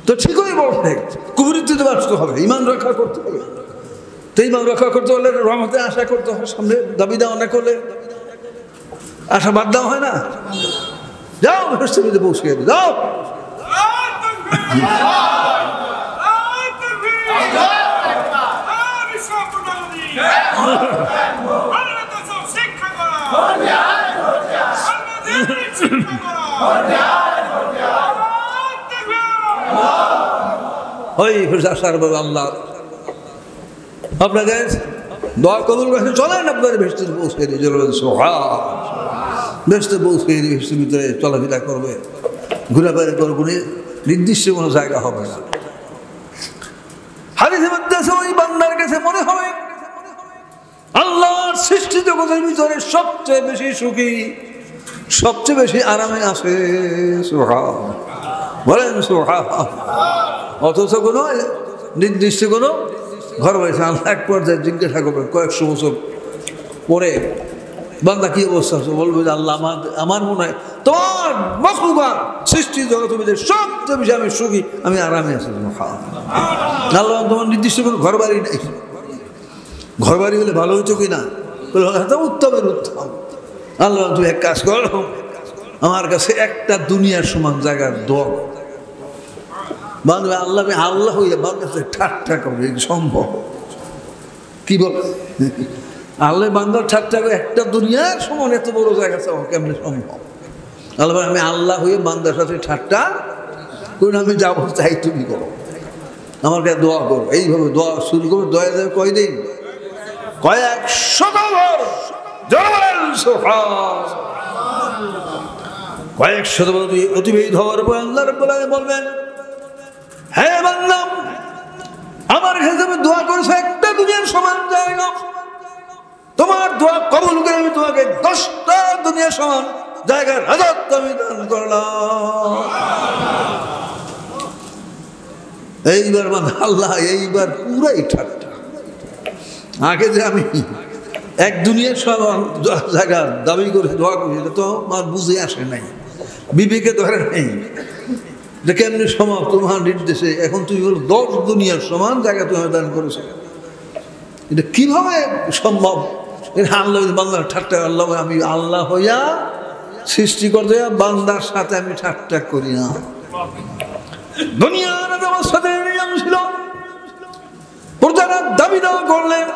তো ঠিকই বলছে কুফরিতে তো বাঁচতে হবে, ইমান রক্ষা করতে হবে। তো ইমান রক্ষা করতে হলে রহমতে আশা করতে হবে, সামনে দাবি দেওয়া না করলে আশা বাদ দেওয়া হয় না। যাও ভেস্তে পৌঁছে যাও। আল্লাহ আপনাদের দোয়া কবুল করে চলেন, আপনাদের ভেস্তে পৌঁছে দিয়ে ভেস্তে পৌঁছে দিয়ে ভেস্তের ভিতরে চলাফেরা করবে, ঘোরাফেরা করবে, নির্দিষ্ট কোনো জায়গা হবে না। হাদিসের মধ্যে আছে ওই বান্দার কাছে মনে হবে আল্লাহর সৃষ্টি জগতের ভিতরে সবচেয়ে বেশি সুখী, সবচেয়ে বেশি আরামে আছে। সুবহানাল্লাহ, বলেন সুবহানাল্লাহ। অথচ কোনো নির্দিষ্ট কোনো ঘর বাড়ি আল্লাহ এক পর্যায়ে জিজ্ঞাসা করবে কয়েকশো বছর পরে, বান্দা কি অবস্থা আছে? বলবে যে আল্লাহ আমার মনে হয় তোমার মাখলুকাত সৃষ্টি জগতের ভিতরে সবচেয়ে বেশি আমি সুখী, আমি আরামে আছি। আল্লাহ তোমার নির্দিষ্ট কোনো ঘর বাড়ি নেই। ঘর বাড়ি হলে ভালো হইতো কিনা? উত্তমের উত্তম। আল্লাহ তুমি এক কাজ করো, আমার কাছে একটা দুনিয়ার সমান জায়গার দর বান্ধব। আল্লাহ আল্লাহ হইয়া আমার কাছে ঠাট্টা করবে, সম্ভব? কি বল? আল্লাহ বান্দার ঠাট্টা করে একটা দুনিয়ার সমান এত বড় জায়গা চাও, কেমনি সম্ভব? আল্লাহ আমি আল্লাহ হয়ে বান্দার সাথে ঠাট্টা কোন আমি যাবো, চাই তুমি করো, আমার কাছে দোয়া করো। এইভাবে দোয়া শুরু করো। দোয়া যাবে কয়দিন? কয়েক শত বছর। কয়েক শত বছর অতিবাহিত হওয়ার পর আল্লাহ রাব্বুল আলামিন বলবেন, হে বান্দা, আমার কাছে তুমি দোয়া করেছো একটা দুনিয়ার সমান জায়গা, তোমার দোয়া কবুল করে আমি তোমাকে 10টা দুনিয়ার সমান জায়গার রাজত্ব আমি দান করলাম। এইবার মানে আল্লাহ এইবার পুরাই ঠাট্টা। আগে যে আমি এক দুনিয়ার সমান জায়গার দাবি করে দোয়া করি, এটা তো আমার বুঝে আসে নাই, বিবেকে ধরে নেই যে কেমনি সম্ভব তোমার নির্দেশে এখন তুমি বলো 10 দুনিয়ার সমান জায়গা তুমি দান করেছো, এটা কিভাবে সম্ভব? আল্লাহ বান্দার ঠাট্টা। আল্লাহ আমি আল্লাহ হইয়া সৃষ্টি করতে বান্দার সাথে আমি ঠাট্টা করি না। দুনিয়ার আমার সাথে নিয়ম ছিল, প্রজারা দাবি দাওয়া করলেন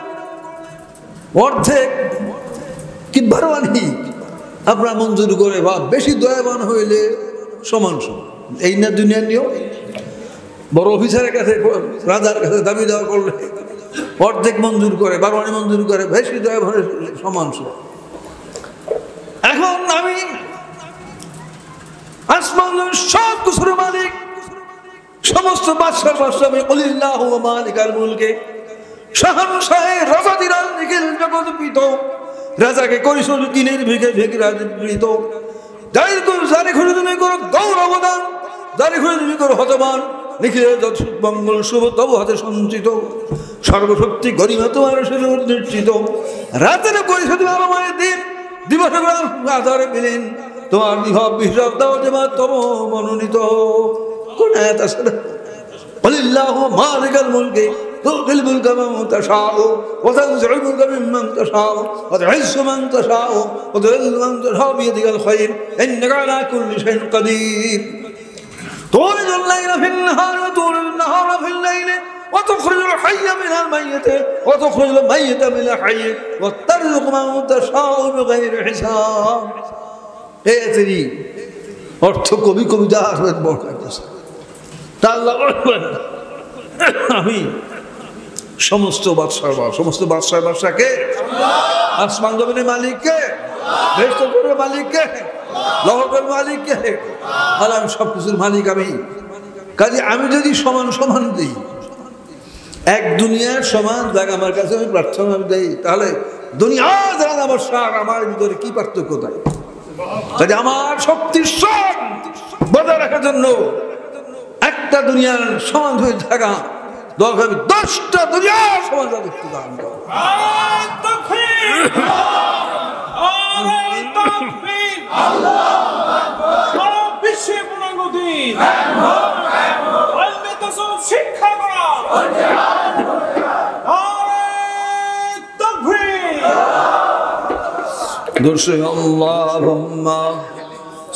অর্ধেক কি বারোয়ানি আপনারা মঞ্জুর করে, বা বেশি দয়াবান হইলে সমান সমান। এই না দুনিয়ার নিয়ম। বড় অফিসারের কাছে রাজার কাছে দাবি দেওয়া করলে অর্ধেক মঞ্জুর করে, বারোয়ানি মঞ্জুর করে, বেশি দয়াবান সমান সমান। এখন আমি আসমান সব কিছুর মালিক, সমস্ত বাদশার বাদশা আমি কুলিল্লাহু ওয়া মালিকাল মুলকে, শাহনশাহে রাজাদিরাল নিখিল জগৎ পিত, রাজাকে করিস দিনের ভেগে ভেগে রাজীত, যারে খুঁজে তুমি করো গৌরবদান, যারে খুঁজে তুমি করো হতমান, নিখিলের যত মঙ্গল শুভ তবু হাতে সঞ্চিত, সর্বশক্তি গরিমা তোমার নিশ্চিত, রাতের করিস তুমি আলোময় দিন, দিবসে আধারে বিলীন, তোমার বিভব বিশ্বব দাও দেবা তব মনোনীত। কোন আয়াত আছে না? কুলিল্লাহু মালিকাল মুলকি তুতিল মুলকা মান তাশাউ ওয়া তানজিউল মুলকা মিম্মান তাশাউ ওয়া তুইজ্জু মান তাশাউ ওয়া তুযিল্লু মান তাশাউ বিয়াদিকাল খায়র ইন্নাকা আলা কুল্লি শাইইন কাদির। তুলিজুল লাইলা ফিন নাহার ওয়া তুলিজুন নাহারা ফিল লাইলি ওয়া তুখরিজুল হাইয়্যা মিনাল মাইয়্যিতি ওয়া তুখরিজুল মাইয়্যিতা মিনাল হাইয়্যি ওয়া তারযুকু মান তাশাউ বিগাইরি হিসাব। এই অর্থ কবি কবিতা আসবেন বর্ণনা করছে। তা আল্লাহ বলবেন আমি সমস্ত বাদশার বাদশা, সমস্ত বাদশার বাদশাকে, আসমান জমিনের মালিককে, বেহেশতের মালিককে, লহরের মালিককে, আর আমি সবকিছুর মালিক আমি। কাজে আমি যদি সমান সমান দিই, এক দুনিয়ার সমান জায়গা আমার কাছে আমি প্রার্থনা দেই, তাহলে দুনিয়া যারা আমার সার আমার ভিতরে কি পার্থক্য থাকে? কাজে আমার শক্তির সব বজায় রাখার জন্য একটা দুনিয়ার সমান হয়ে থাকা দরকার, 10টা দুনিয়ার সমান রাজত্ব দান করো। শিক্ষা করা দর্শে আল্লাহুম্মা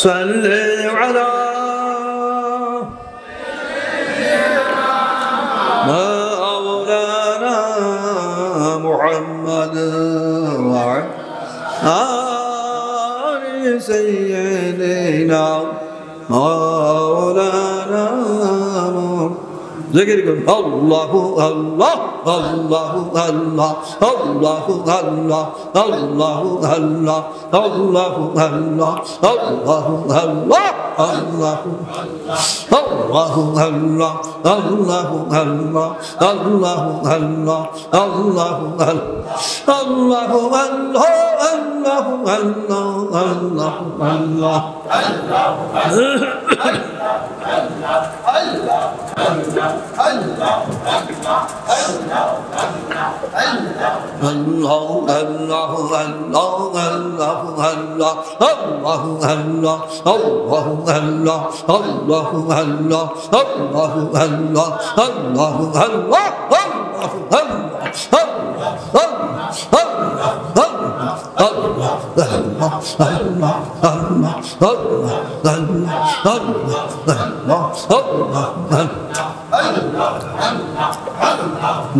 সাল্লি আলা মাওলানা মুহাম্মাদ ওয়া আলি সাইয়্যিদিনা মাওলানা জিকির করুন আল্লাহু আল্লাহ আল্লাহু আল্লাহ আল্লাহু আল্লাহ আল্লাহু আল্লাহ আল্লাহু আল্লাহ আল্লাহু আল্লাহ আল্লাহু আল্লাহু আল্লাহ আল্লাহু আল্লাহ আল্লাহু আল্লাহ আল্লাহু আল্লাহু আল্লাহ আল্লাহু আল্লাহ আল্লাহু আল্লাহ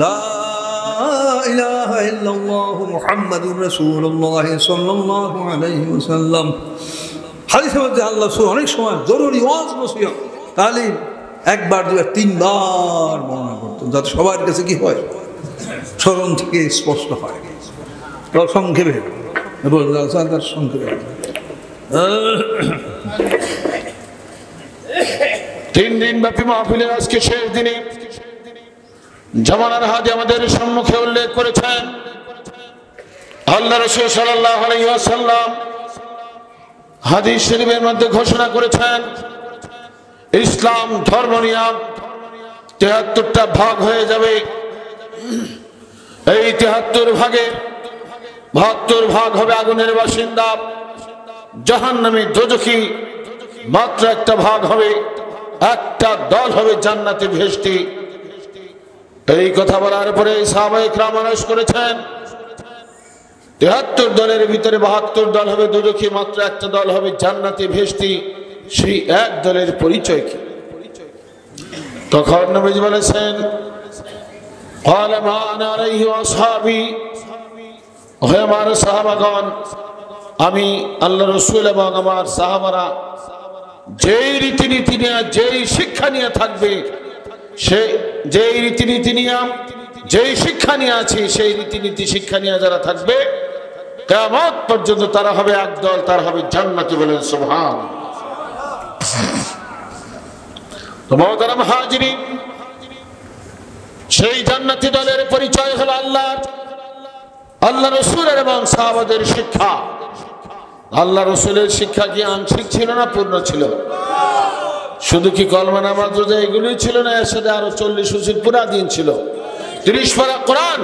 لا إله إلا الله محمد رسول الله صلى الله عليه وسلم হাদিসের মধ্যে আল্লাহ অনেক সময় জরুরি ওয়াজ নসিহত তালিম একবার দুবার তিনবার বর্ণনা করতেন যাতে সবার কাছে কি হয় স্মরণ থেকে স্পষ্ট হয় সংক্ষেপে তার সংক্ষেপে 3 দিন ব্যাপী মাহফিলের আজকে শেষ দিনে জামানার হাদি আমাদের সম্মুখে উল্লেখ করেছেন আল্লাহ রাসূল সাল্লাল্লাহু আলাইহি ওয়াসাল্লাম হাদিস শরীফের মধ্যে ঘোষণা করেছেন ইসলাম ধর্ম নিয়ে ৭৩টা ভাগ হয়ে যাবে। এই ৭৩ ভাগে ৭২ ভাগ হবে আগুনের বাসিন্দা, জাহান্নামী দোজখী মাত্র একটা ভাগ হবে, একটা দল হবে জান্নাতে ভেস্তি। এই কথা বলার পরে সাহাবায়ে কেরাম আরজ করেছেন ৭৩ দলের ভিতরে ৭২ দল হবে দোজখী, মাত্র একটা দল হবে জান্নাতে ভেস্তি। সেই এক দলের পরিচয় কি? তখন নবীজি বলেছেন قال ما انا عليه واصحابي হে আমার সাহাবাগণ, আমি আল্লাহ রাসূল এবং আমার সাহাবারা যেই রীতিনীতি নিয়ে যেই শিক্ষা নিয়ে থাকবে, সে যেই রীতিনীতি নিয়ে যেই শিক্ষা নিয়ে আছে সেই রীতিনীতি শিক্ষা নিয়ে যারা থাকবে কিয়ামত পর্যন্ত তারা হবে একদল, তারা হবে জান্নাতি। বলেন সুবহানাল্লাহ। তো মুহতারাম হাজিরিন, সেই জান্নাতি দলের পরিচয় হলো আল্লাহ রাসূলের এবং সাহাবাদের শিক্ষা। আল্লাহ রাসূলের শিক্ষা কি আংশিক ছিল না পূর্ণ ছিল? শুধু কি কলমা নামাজ রোজা এগুলোই ছিল না? এর সাথে আরো 40 উসুল পুরা দিন ছিল, 30 পারা কোরআন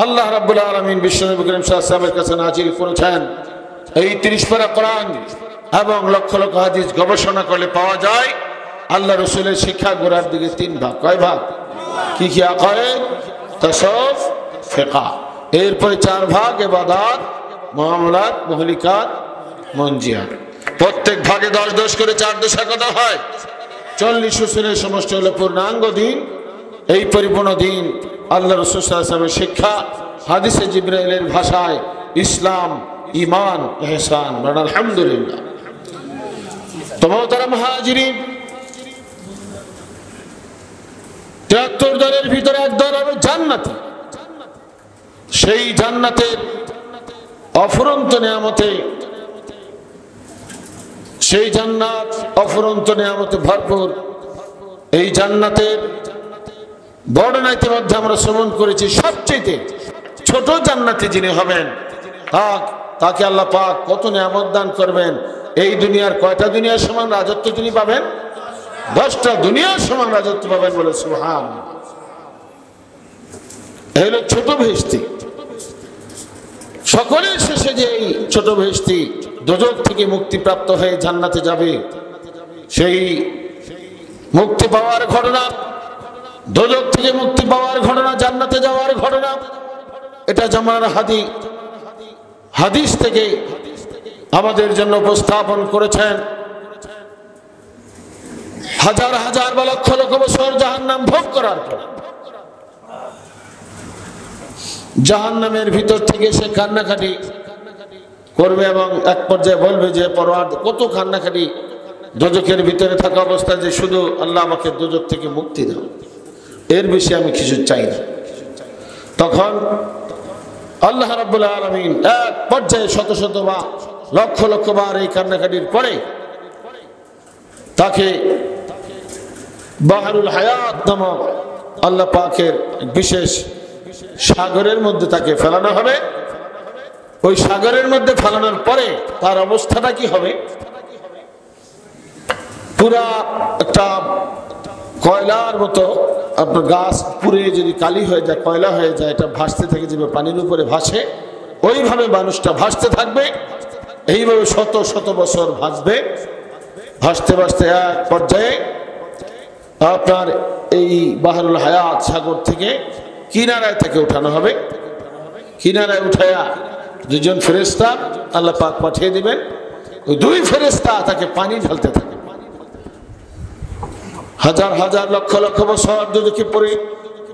আল্লাহ রাব্বুল আলামিন বিশ্বনবী করিম সাল্লাল্লাহু আলাইহি ওয়াসাল্লামের কাছে নাযিল করেছেন। এই 30 পারা কোরআন এবং লক্ষ লক্ষ হাদিস গবেষণা করলে পাওয়া যায় আল্লাহ রাসূলের শিক্ষা গোড়ার দিকে 3 ভাগ। কয় ভাগ? কি কি? আকায়েদ, তাসাউফ, ফিকহ। এরপরে 4 ভাগ ইবাদত, মুআমালাত, মুহলিকাত, মুনজিয়াত। প্রত্যেক ভাগে 10 করে 4 দশা কত হয়? 40 উসুলের সমষ্টি হলো পূর্ণাঙ্গ দিন। এই পরিপূর্ণ দিন আল্লাহ রাসূল সাল্লাল্লাহু আলাইহি ওয়াসাল্লামের শিক্ষা, হাদিসে জিবরাইলের ভাষায় ইসলাম, ঈমান, ইহসান। বলেন আলহামদুলিল্লাহ। তো মুহতারাম হাজিরিন, ৭৩ দলের ভিতরে এক দল হবে জান্নাতি। সেই জান্নাতের অফুরন্ত নিয়ামতে, সেই জান্নাত অফুরন্ত নিয়ামতে ভরপুর। এই জান্নাতের বর্ণনা ইতিমধ্যে আমরা শ্রবণ করেছি। সবচেয়ে ছোট জান্নাতি যিনি হবেন তাকে আল্লাহ পাক কত নিয়ামত দান করবেন। এই দুনিয়ার কয়টা দুনিয়ার সমান রাজত্ব তিনি পাবেন? 10টা দুনিয়ার সমান রাজত্ব পাবেন। বলে সুবহানাল্লাহ। এই হলো ছোট বেহেশতি। সকলের শেষে যে এই ছোট বেহেশতি দোজখ থেকে মুক্তিপ্রাপ্ত হয়ে জান্নাতে যাবে, সেই মুক্তি পাওয়ার ঘটনা, দোজখ থেকে মুক্তি পাওয়ার ঘটনা, জান্নাতে যাওয়ার ঘটনা, এটা জামানার হাদিস থেকে আমাদের জন্য উপস্থাপন করেছেন। হাজার হাজার বা লক্ষ লক্ষ বছর জাহান্নাম ভোগ করার পর জাহান্নামের ভিতর থেকে সে কান্নাকাটি করবে এবং এক পর্যায়ে বলবে যে পরওয়ারদিগার, কত কান্নাকাটি দোজখের ভিতরে থাকা অবস্থায় যে শুধু আল্লাহ আমাকে দোজখ থেকে মুক্তি দাও, এর বেশি আমি কিছু চাই না। তখন আল্লাহ রাব্বুল আলামিন এক পর্যায়ে শত শত বা লক্ষ লক্ষ বার এই কান্নাকাটির পরে তাকে বাহরুল হায়াত নামক আল্লাহ পাকের বিশেষ সাগরের মধ্যে তাকে ফেলানো হবে। ওই সাগরের মধ্যে ফেলানোর পরে তার অবস্থাটা কি হবে? পুরা একটা কয়লার মতো, আপনার গাছ পুড়ে যদি কালি হয়ে যায়, কয়লা হয়ে যায়, এটা ভাসতে থাকে, যেভাবে পানির উপরে ভাসে ওইভাবে মানুষটা ভাসতে থাকবে। এইভাবে শত শত বছর ভাসবে। ভাসতে ভাসতে এক পর্যায়ে আপনার এই বাহরুল হায়াত সাগর থেকে কিনারায় থেকে উঠানো হবে। কিনারায় উঠায়া দুজন ফেরেশতা আল্লাহ পাক পাঠিয়ে দিবেন। ওই দুই ফেরেশতা তাকে পানি ঢালতে থাকে। হাজার হাজার লক্ষ লক্ষ বছর দুজকে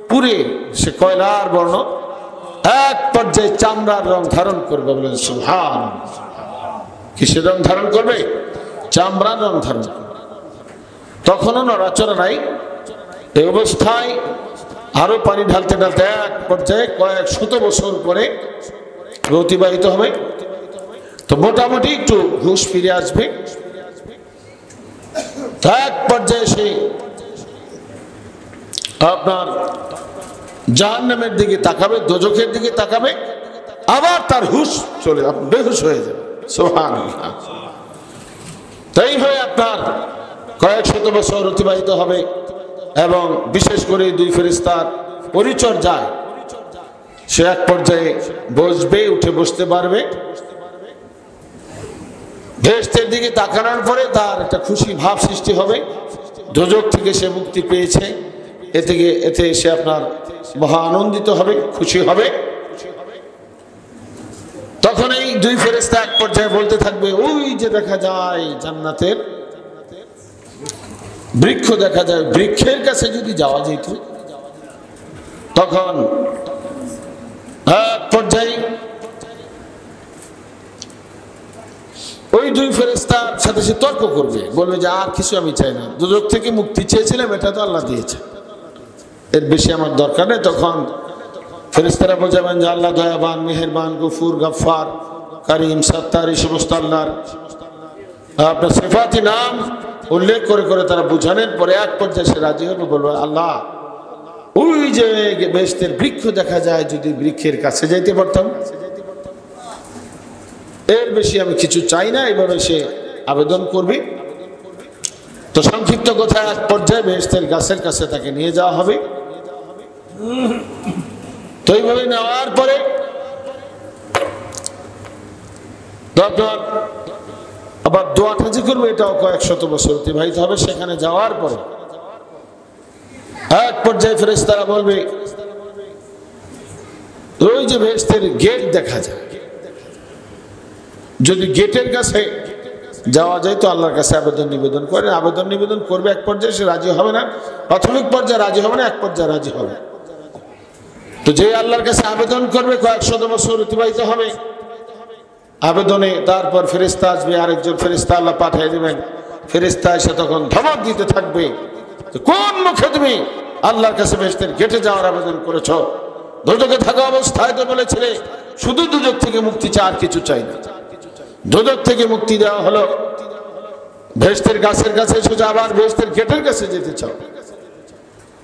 পুরে সে কয়লার বর্ণ এক পর্যায়ে চামড়ার রং ধারণ করবে। বলেন সুবহানাল্লাহ। কিসের রং ধারণ করবে? চামড়ার রং ধারণ করবে। তখনও নড়াচড়া নাই। এই অবস্থায় আরো পানি ঢালতে ঢালতে এক পর্যায়ে কয়েক শত বছর পরে অতিবাহিত হবে। তো মোটামুটি একটু হুঁশ ফিরে আসবে। এক পর্যায়ে সে আপনার জাহান্নামের দিকে তাকাবে, দোজখের দিকে তাকাবে, আবার তার হুঁশ চলে যাবে, বেহুশ হয়ে যাবে। সুবহানাল্লাহ। তাই হয়ে আপনার কয়েক শত বছর অতিবাহিত হবে এবং বিশেষ করে দুই ফেরেশতার পরিচর্যায় সে এক পর্যায়ে বসবে, উঠে বসতে পারবে। বেহেশতের দিকে তাকানোর পরে তার একটা খুশি ভাব সৃষ্টি হবে। দোজখ থেকে সে মুক্তি পেয়েছে, এতে সে আপনার মহা আনন্দিত হবে, খুশি হবে। তখন এই দুই ফেরেশতা এক পর্যায়ে বলতে থাকবে, ওই যে দেখা যায় জান্নাতের বৃক্ষ দেখা যায়, বৃক্ষের কাছে যদি যাওয়া যেত। তখন এক পর্যায়ে ওই দুই ফেরেশতার সাথে সে তর্ক করবে, বলবে যে আর কিছু আমি চাই না, দোজখ থেকে মুক্তি চেয়েছিলাম, এটা তো আল্লাহ দিয়েছে, এর বেশি আমার দরকার নেই। তখন ফেরেশতারা বোঝাবেন যে আল্লাহ দয়াবান, মেহেরবান, গফুর, গফফার, কারিম, সত্তার, এই সমস্ত আল্লাহর আপনার সিফাতি নাম উল্লেখ করে করে তারা বুঝানোর পরে এক পর্যায়ে সে রাজি হবে, বলবে আল্লাহ ওই যে বেহেশতের বৃক্ষ দেখা যায়, যদি বৃক্ষের কাছে যাইতে পারতাম, এর বেশি আমি কিছু চাই না। এইভাবে সে আবেদন করবে। তো সংক্ষিপ্ত কথা, এক পর্যায়ে বেহেশতের গাছের কাছে তাকে নিয়ে যাওয়া হবে। তো এইভাবে নেওয়ার পরে আপনার আবার দোয়াটা যে করবে, এটাও কয়েক শত বছর অতিবাহিত হবে। সেখানে যাওয়ার পরে এক পর্যায়ে ফেরেশতারা বলবে, ওই যে বেহেশতের গেট দেখা যায়, যদি গেটের কাছে যাওয়া যায় তো আল্লাহর কাছে আবেদন নিবেদন করে। আবেদন নিবেদন করবে, এক পর্যায়ে সে রাজি হবে না, প্রাথমিক পর্যায়ে রাজি হবে না, এক পর্যায়ে রাজি হবে। তো যে আল্লাহর কাছে আবেদন করবে, কয়েক শত বছর অতিবাহিত হবে আবেদনে। তারপর ফেরেশতা আসবে, আরেকজন ফেরেশতা আল্লাহ পাঠিয়ে দিবেন। ফেরেশতা এসে তখন ধমক দিতে থাকবে, কোন মুখে তুমি আল্লাহর কাছে বেহেশতের গেটে যাওয়ার আবেদন করেছ? দোজখে থাকা অবস্থায় তো বলেছিলে শুধু দোজখ থেকে মুক্তি চাই, আর কিছু চাই না। দোজখ থেকে মুক্তি দেওয়া হলো, বেহেশতের গাছের কাছে সোজা আবার বেহেশতের গেটের কাছে যেতে চাও,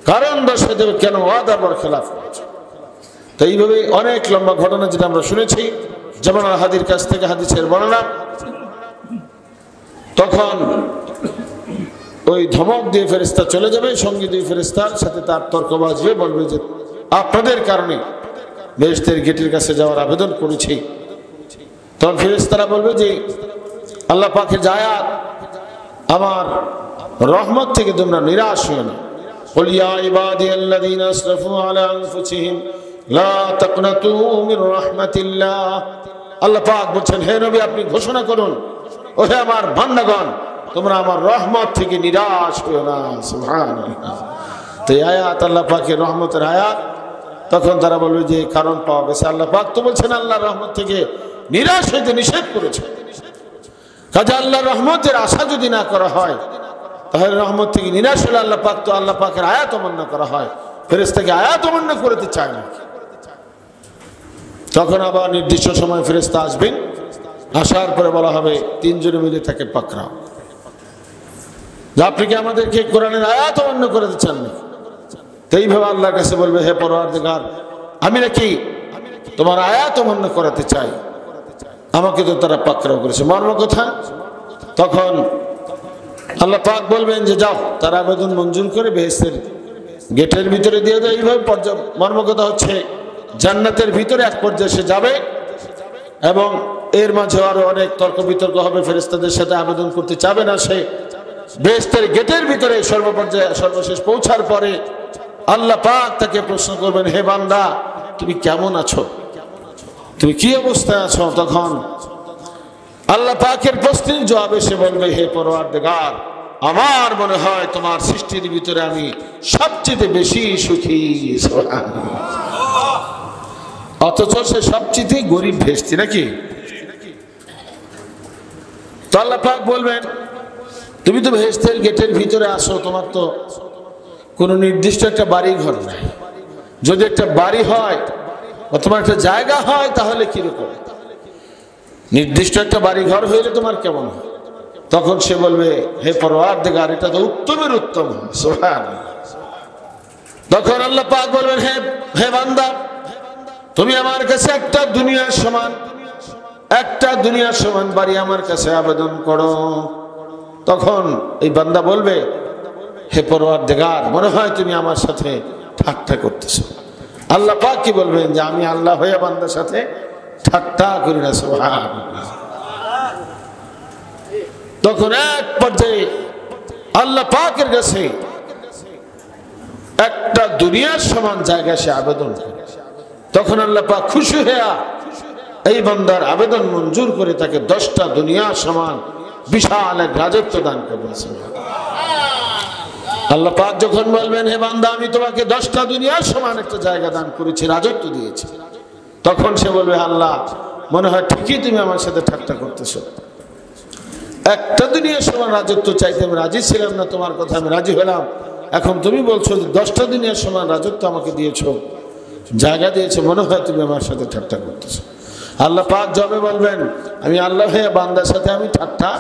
কারণ দর্শাই দেবে কেন ওয়াদার বর খেলাফ করেছে। তো এইভাবে অনেক লম্বা ঘটনা যেটা আমরা শুনেছি, যেমন হাদির কাছ থেকে হাদিসের বর্ণনা। তখন ওই ধমক দিয়ে ফেরেশতা চলে যাবে, সঙ্গী দুই ফেরেশতার সাথে তার তর্ক বাজবে, বলবে যে আপনাদের কারণে বেহেশতের গেটের কাছে যাওয়ার আবেদন করেছি। তখন ফেরেশতারা বলবে যে আল্লাহ পাকের আয়াত, আমার রহমত থেকে তোমরা নিরাশ হও না। কুল ইয়া ইবাদিয়াল্লাযীনা আসরাফু আলা আনফুসিহিম লা তাকনাতু মির রাহমাতিল্লাহ। আল্লাহ পাক বলেন, হে নবী আপনি ঘোষণা করুন, ওহে আমার বান্দাগণ, তোমরা আমার রহমত থেকে নিরাশ হও না। সুবহানাল্লাহ। তো এই আয়াত আল্লাহ পাকের রহমতের আয়াত। তখন তারা বলবে যে কারণ পাওয়া গেছে, আল্লাহ পাক তো বলছেন আল্লাহর রহমত থেকে নিরাশ হইতে নিষেধ করেছে। কাজে আল্লাহর রহমতের আশা যদি না করা হয়, তাহলে রহমত থেকে নিরাশ হলে আল্লাহ পাক তো আল্লাহ পাকের আয়াত অমান্য করা হয়, ফেরেশতাকে আয়াত অমান্য করতে চায় না। তখন আবার নির্দিষ্ট সময় ফেরেশতা আসবেন, আসার পরে বলা হবে 3 জনে মিলে তাকে পাকড়াও। যে আপনি কি আমাদেরকে কোরআনের আয়াত অমান্য করতে চান না? তো এইভাবে আল্লাহর কাছে বলবে, হে পরওয়ারদিগার, আমি নাকি তোমার আয়াত অমান্য করাতে চাই, আমাকে তো তারা পাকড়াও করেছে। মর্ম কথা, তখন আল্লাহ পাক বলবেন যে যাও, তার আবেদন মঞ্জুর করে বেহেশতের গেটের ভিতরে দিয়ে দেয়। এইভাবে মর্ম কথা হচ্ছে জান্নাতের ভিতরে এক পর্যায়ে সে যাবে, এবং এর মাঝে আরো অনেক তর্ক বিতর্ক হবে, ফেরেশতাদের সাথে আবেদন করতে চাবে না সে। বেহেশতের গেটের ভিতরে সর্বপর্যায়ে সর্বশেষ পৌঁছার পরে আল্লাহ পাক তাকে প্রশ্ন করবেন, হে বান্দা, তুমি কেমন আছো, তুমি কি অবস্থায় আছো? তখন আল্লাহ পাকের প্রশ্নের জবাবে সে বলবে, হে পরওয়ারদিগার, আমার মনে হয় তোমার সৃষ্টির ভিতরে আমি সবচেয়ে বেশি সুখী। অথচ সে সবচেয়ে গরিব ভেস্তি নাকি? তো আল্লাহ পাক বলবেন, তুমি তো বেহেশতের গেটের ভিতরে আসো, তোমার তো কোনো নির্দিষ্ট একটা বাড়ি ঘর নাই। যদি একটা বাড়ি হয় বা তোমার একটা জায়গা হয়, তাহলে কিরকম? নির্দিষ্ট একটা বাড়ি ঘর হইলে তোমার কেমন হয়? তখন সে বলবে, হে পরওয়ারদিগার, এটা তো উত্তমের উত্তম। সুবহানাল্লাহ। তখন আল্লাহ পাক বলবেন, হে বান্দা, তুমি আমার কাছে একটা দুনিয়ার সমান বাড়ি আমার কাছে আবেদন করো। তখন এই বান্দা বলবে, হে পরওয়ারদিগার, মনে হয় তুমি আমার সাথে ঠাট্টা করতেছো। আল্লাহ পাক কি বলবেন, যে আমি আল্লাহ হয়ে বান্দার সাথে ঠাট্টা করি না। সুবহানাল্লাহ। তখন এক পর্যায়ে আল্লাহ পাকের কাছে একটা দুনিয়ার সমান জায়গা সে আবেদন করে। তখন আল্লাহ পাক খুশি হয়ে এই বান্দার আবেদন মঞ্জুর করে তাকে 10টা দুনিয়ার সমান বিশাল এক রাজত্ব দান করবেন। আল্লাহ পাক যখন বলবেন, হে বান্দা, আমি তোমাকে 10টা দুনিয়ার সমান একটা জায়গা দান করেছি, রাজত্ব দিয়েছি, তখন সে বলবে, আল্লাহ, মনে হয় ঠিকই তুমি আমার সাথে ঠাট্টা করতেছো। একটা দুনিয়ার সমান রাজত্ব চাইতে আমি রাজি ছিলাম না, তোমার কথা আমি রাজি হলাম। এখন তুমি বলছো যে 10টা দুনিয়ার সমান রাজত্ব আমাকে দিয়েছো, জায়গা দিয়েছো, মনে হয় তুমি আমার সাথে ঠাট্টা করতেছো। আল্লাহ পাক জবাবে বলবেন, আমি আল্লাহ হয়ে বান্দার সাথে আমি ঠাট্টা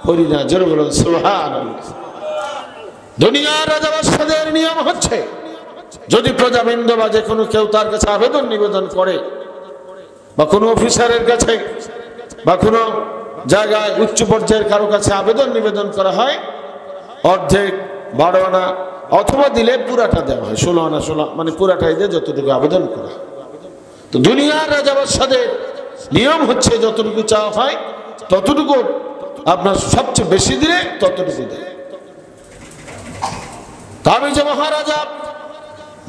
করি না। জোরে বলুন সুবহানাল্লাহ। দুনিয়ার রাজা-বাদশাদের নিয়ম হচ্ছে, যদি প্রজাবৃন্দ বা যে কোনো কেউ তার কাছে আবেদন নিবেদন করে, বা কোনো অফিসারের কাছে বা কোনো জায়গায় উচ্চ পর্যায়ের কারো কাছে আবেদন নিবেদন করা হয়, অর্ধেক 12 আনা অথবা দিলে পুরাটা দেওয়া হয়, 16 আনা 16, মানে পুরাটাই দিয়ে যতটুকু আবেদন করা। তো দুনিয়ার রাজা-বাদশাদের নিয়ম হচ্ছে, যতটুকু চাওয়া হয় ততটুকু, আপনার সবচেয়ে বেশি দিলে ততটুকু দেয়। আমি যে মহারাজা,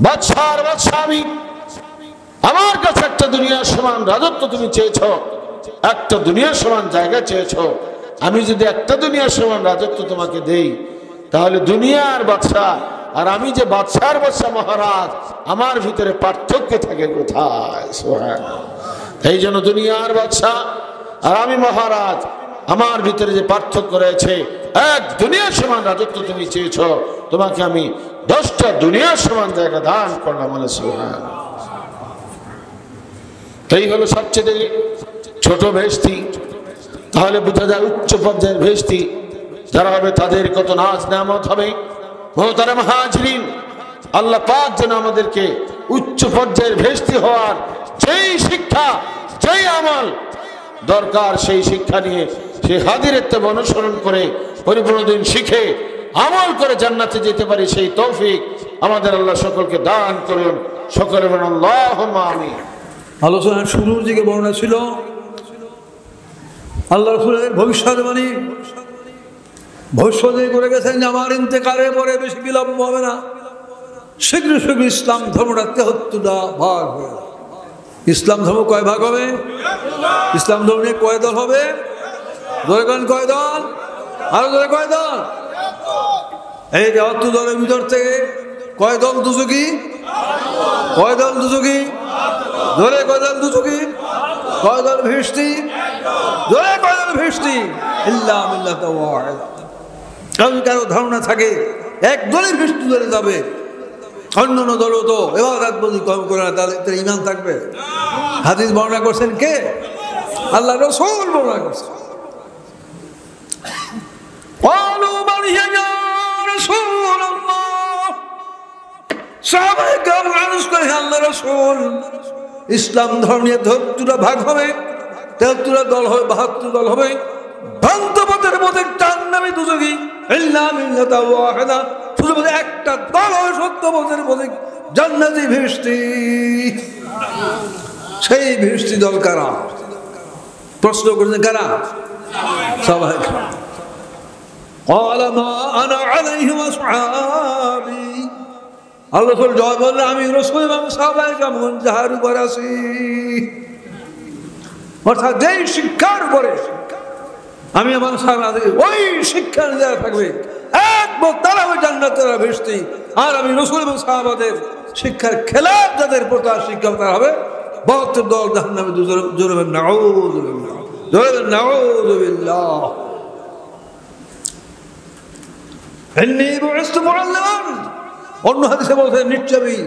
বাদশার বাদশা আমি, আমার কাছে একটা দুনিয়ার সমান রাজত্ব তুমি চেয়েছো, একটা দুনিয়ার সমান জায়গা চেয়েছো। আমি যদি একটা দুনিয়ার সমান রাজত্ব তোমাকে দেই, তাহলে দুনিয়ার বাদশা আর আমি যে বাদশার বাদশা মহারাজ, আমার ভিতরে পার্থক্য থাকে কোথায়? সুবহানাল্লাহ। এই জন্য দুনিয়ার বাদশা আর আমি মহারাজ, আমার ভিতরে যে পার্থক্য রয়েছে, এক দুনিয়ার সমান রাজত্ব তুমি চেয়েছো, তোমাকে আমি 10টা দুনিয়ার সমান জায়গা দান করলাম। সুবহানাল্লাহ। এই হলো সবচেয়ে ছোট বেহেশতি। তাহলে বোঝা যায় উচ্চ পর্যায়ের বেহেশতি যারা হবে, তাদের কত নাজ নেয়ামত হবে। মুহতারাম হাজিরিন, আল্লাহ পাক যেন আমাদেরকে উচ্চ পর্যায়ের বেহেশতি হওয়ার যেই শিক্ষা, যেই আমল দরকার, সেই শিক্ষা নিয়ে সেই হাদিরের অনুসরণ করে পরিপূর্ণ দিন শিখে আমল করে জান্নাতে যেতে পারি, সেই তৌফিক আমাদের আল্লাহ সকলকে দান করুন। সকলে বলুন আল্লাহুম্মা আমিন। আলোচনার শুরুর দিকে বর্ণনা ছিল আল্লাহ রাসূলের ভবিষ্যৎবাণী। ভবিষ্যৎ করে গেছেন যে আমার ইন্তেকালের পরে বেশি বিলম্ব হবে না, শীঘ্র শীঘ্র ইসলাম ধর্মটা 73টা ভাগ হবে। ইসলাম ধর্ম কয় ভাগ হবে? ইসলাম ধর্ম নিয়ে কয় দল হবে? ধরে কন কয় দল? আরো ধরে কয় দল? এই 72 দলের ভিতর থেকে কয় দল দুচকি? কয় দল দুচকি? ধরে কয় দল দুচকি? কয় দল ভিষ্টি? জোরে কয় দল ভিষ্টি? ইল্লা মিল্লাতান ওয়াহিদা। কারো ধারণা থাকে এক দলই ভিষ্টি ধরে যাবে, অন্যান্য দলও তো ইবাদত বন্দি কম করে না, তাদের ঈমান থাকবে? হাদিস বর্ণনা করছেন কে? আল্লাহ রাসূল বর্ণনা করছেন। قالوا من هي يا رسول الله সাহাবায়ে কেরাম আরজ করে, আল্লাহ রাসূল, ইসলাম ধর্মের ৭০টা ভাগ হবে, ৭৩টা দল হবে, ৭২ দল হবে, ভ্রান্ত পথের মধ্যে জাহান্নামী দুজকি ইল্লা মিল্লাতান ওয়াহিদা, শুধু একটা দল হবে সত্য পথের মধ্যে জান্নাতি ভিষ্টি। সেই ভিষ্টি দল কারা? প্রশ্ন করেছেন কারা? সবাই। قال ما انا عليه واصحابي, আল্লাহ রাসূল জবাব বললেন, আমি রাসূল এবং সাহাবায়ে কেরাম যার উপর আছি। অর্থাৎ যেই শিক্ষার উপরে আমি আমার সাহাবাদের ওই শিক্ষা দেওয়া থাকবে, একবার তারা ওই জান্নাতের ভিষ্টি। আর আমি রাসূল এবং সাহাবাদের শিক্ষার খেলাফ যাদের প্রচার শিক্ষা তারা হবে ৭২ দল জাহান্নামে। জোরে বলেন নাউযুবিল্লাহ, জোরে বলেন নাউযুবিল্লাহ। অন্য হাদিসে বলছেন, নিশ্চয়ই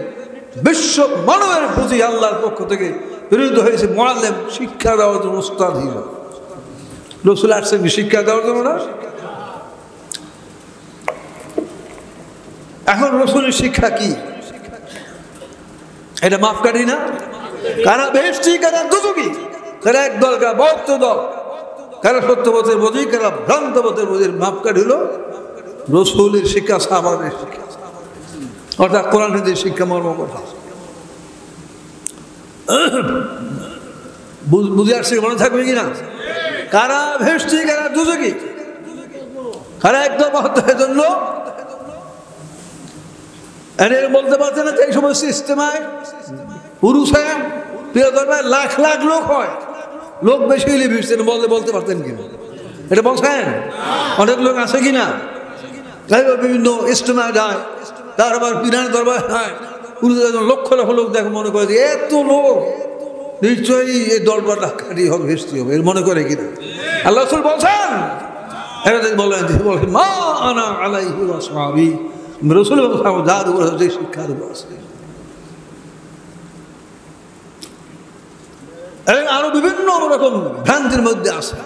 বিশ্ব মানবের প্রতি আল্লাহর পক্ষ থেকে প্রেরিত হয়েছে মুআল্লিম, শিক্ষা দেওয়ার জন্য, উস্তাদ হিসেবে। রাসূল আসছেন শিক্ষা দেওয়ার জন্য না? এখন রাসূলের শিক্ষা কি? এটা মাপকাঠি না? কারা বেহেশতি, কারা দুজকি, কারা এক দল, কারা ৭২ দল, কারা সত্য পথের বোঝি, কারা ভ্রান্ত পথের বোঝির মাপকাঠি হলো রাসূলের শিক্ষা, সাহাবাদের শিক্ষা, অর্থাৎ কোরআন হাদিসের শিক্ষা, মর্ম কথা। বুঝে আসছে? মনে থাকবে কিনা? কারা ভেষ্টি, কারা দুজকি, কারা একদম মহত্বের জন্য বলতে পারছে না। এই সময় সিস্টেমায় পুরুষে প্রিয় দরবারে লাখ লাখ লোক হয়, লোক বেশি হইলে ভিড়ছেন বলতে পারতেন কিনা? এটা বলছেন? অনেক লোক আছে কিনা? বিভিন্ন ইস্তেমায় যায়, তারপর পিরান দরবার হয়, লক্ষ লক্ষ লোক দেখে, মনে করে যে এত লোক নিশ্চয়ই এই দরবার খাটি হবে, ভেস্তি হবে, এর মনে করে কিনা? আল্লাহ রাসূল বলছেন, বলেন মা আনা আলাইহি ওয়া আসহাবি, রাসূল এবং সাহাবা যার উপর যে শিক্ষার উপর আছে। আরো বিভিন্ন রকম ভ্রান্তির মধ্যে আছে।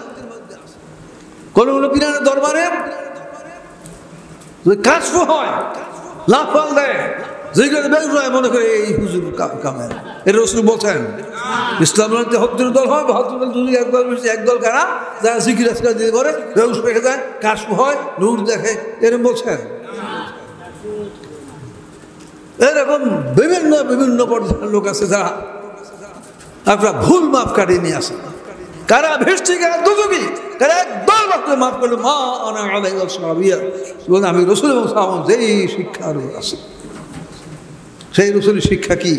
কোন কোন পিরানের দরবারে কাশফ হয়, লাফাল দেয়, যেগুলো বের মনে করে এই হুজুর কামের। এটা রাসূল বলছেন ইসলামের ৭০ দল হয়, ৭২ দল, দুই একদল, একদল কারা যারা জিকির আজকাল দিতে পারে, বেউস পেকে যায়, কাশফ হয়, নূর দেখে, এরকম বলছেন। এরকম বিভিন্ন বিভিন্ন পর্যায়ের লোক আছে যারা আপনার ভুল মাপ কাটিয়ে নিয়ে আসে। কারা ভেষ্টি, কারা দুজকি, কারা একদল মাত্র মাফ করলো মা আনা আলাইহি ওয়া সাহবিয়া, আমি রাসূল এবং সাহাবা যেই শিক্ষার আছে। সেই রাসূলের শিক্ষা কি?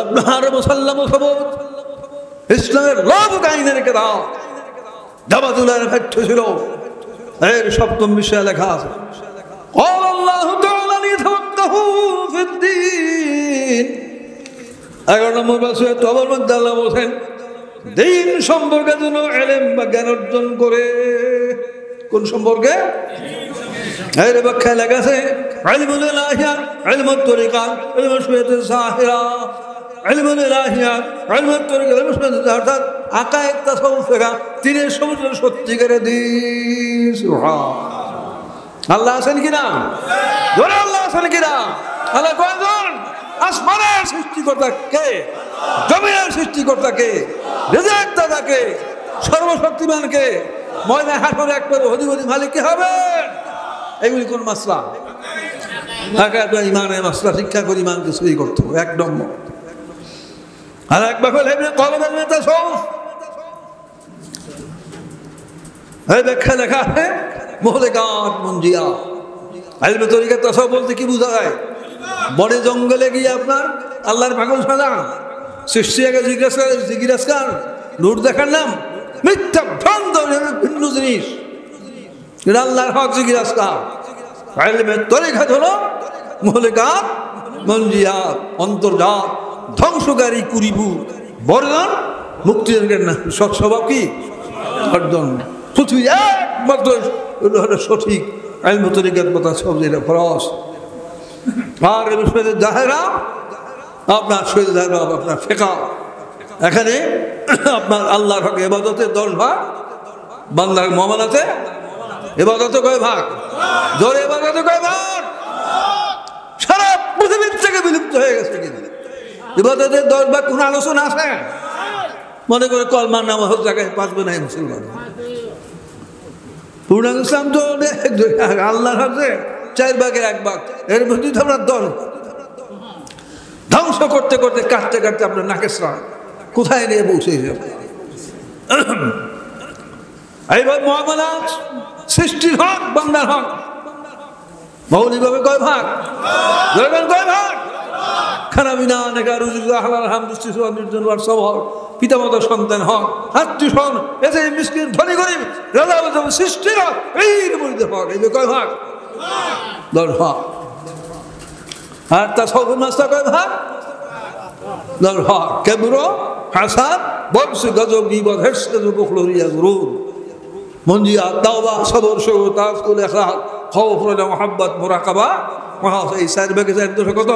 আপনার মুসাল্লাম খবর ইসলামের রব কাহিনীর কেতাব জামাতুল্লাহর পাঠ্য ছিল, এর ৭ম বিষয়ে লেখা আছে, قال الله تعالى ليتفقهوا في الدين। 11 নম্বর বছরে তবর মধ্যে আল্লাহ বলছেন দিন সম্পর্কে যেন ইলম বা জ্ঞান অর্জন করে। কোন সম্পর্কে? এর ব্যাখ্যা লেখা আছে ইলমুল ইলাহিয়াত, ইলমুত তরিকাত, ইলমুল শুরিয়াতুল জাহিরা, ইলমুল ইলাহিয়াত, ইলমুত তরিকাত, ইলমুল শুরিয়াতুল জাহিরা, অর্থাৎ আকায়েদ, তাসাউফ, তিনের সমস্ত সত্যিকারের দিন। সুবহানাল্লাহ। আল্লাহ আছেন কিনা? জোরে আল্লাহ আছেন কিনা? আল্লাহ কয়জন? আসমানের সৃষ্টিকর্তা কে? জমিনের সৃষ্টিকর্তা কে? রিজিক দাতা কে? সর্বশক্তিমান কে? ময়দানে হাসরে একবার অধিপতি মালিক কে হবে? এগুলি কোন মাসলা? ইমানের মাসলা শিক্ষা করে ইমানকে সহি করতে হবে, এক নম্বর। আর একবার হলে কলমের নেতা সব ব্যাখ্যা লেখা আছে মুহলেকাত মুনজিয়া। ইলমে তরিকাত তাসাউফ বলতে কি বোঝা যায়? বনে জঙ্গলে গিয়ে আপনার আল্লাহর পাগল সাজা, সৃষ্টি আগে জিজ্ঞাসা নূর দেখার নাম মিথ্যা ভ্রান্ত ভিন্ন জিনিস, এটা আল্লাহর হক জিজ্ঞাসা। ইলমে তরিকাত হলো মুহলেকাত মুনজিয়াত, অন্তর্জাত ধ্বংসকারী কুরিবু বর্জন মুক্তি না সৎ স্বভাব কি অর্জন পৃথিবী একমাত্র হলো সঠিক আইন তরিকার কথা সব যেটা ফরজ আর জাহেরা আপনার শহীদ আপনার ফেকা এখানে আপনার আল্লাহর হক ইবাদতে 10 ভাগ বান্দার মুআমালাতে ইবাদতে কয় ভাগ জোরে ইবাদতে কয় ভাগ সারা পৃথিবীর থেকে বিলুপ্ত হয়ে গেছে কিন্তু ইবাদতে 10 ভাগ কোন আলোচনা আছে মনে করে কলমা নামাজ জায়গায় 5 বে নাই মুসলমান পূর্ণাঙ্গ ইসলাম তো আল্লাহর হাতে 4 ভাগের 1 ভাগ এর মধ্যে তো আমরা দল ধ্বংস করতে করতে কাটতে কাটতে আপনার নাকেশরা কোথায় নিয়ে পৌঁছে যাবে এইবার মুআমালাত সৃষ্টির হক বান্দার হক মৌলিকভাবে কয় ভাগ ধরবেন কয় ভাগ খানা বিনা নেকা রুজু হালাল হামদুস্তি সুবহানার জন্য আর সব হক পিতামাতা সন্তান হক আত্মীয় স্বজন এতে মিসকিন ধনী গরিব রাজা বাদশাহ সৃষ্টির হক এর মধ্যে হক এই কয় ভাগ 10 ভাগ আর তা সব নাস্তা কয় ভাগ 10 ভাগ কেবরো হাসান বংশ গজব গীবত হিরস গজব বখলরিয়া গুরুর মনজিয়া তাওবা সবর শুকর তাওয়াক্কুল ইখলাস খাউফ রাজা মুহাব্বত মুরাকাবা এই 4 ভাগে 4 কত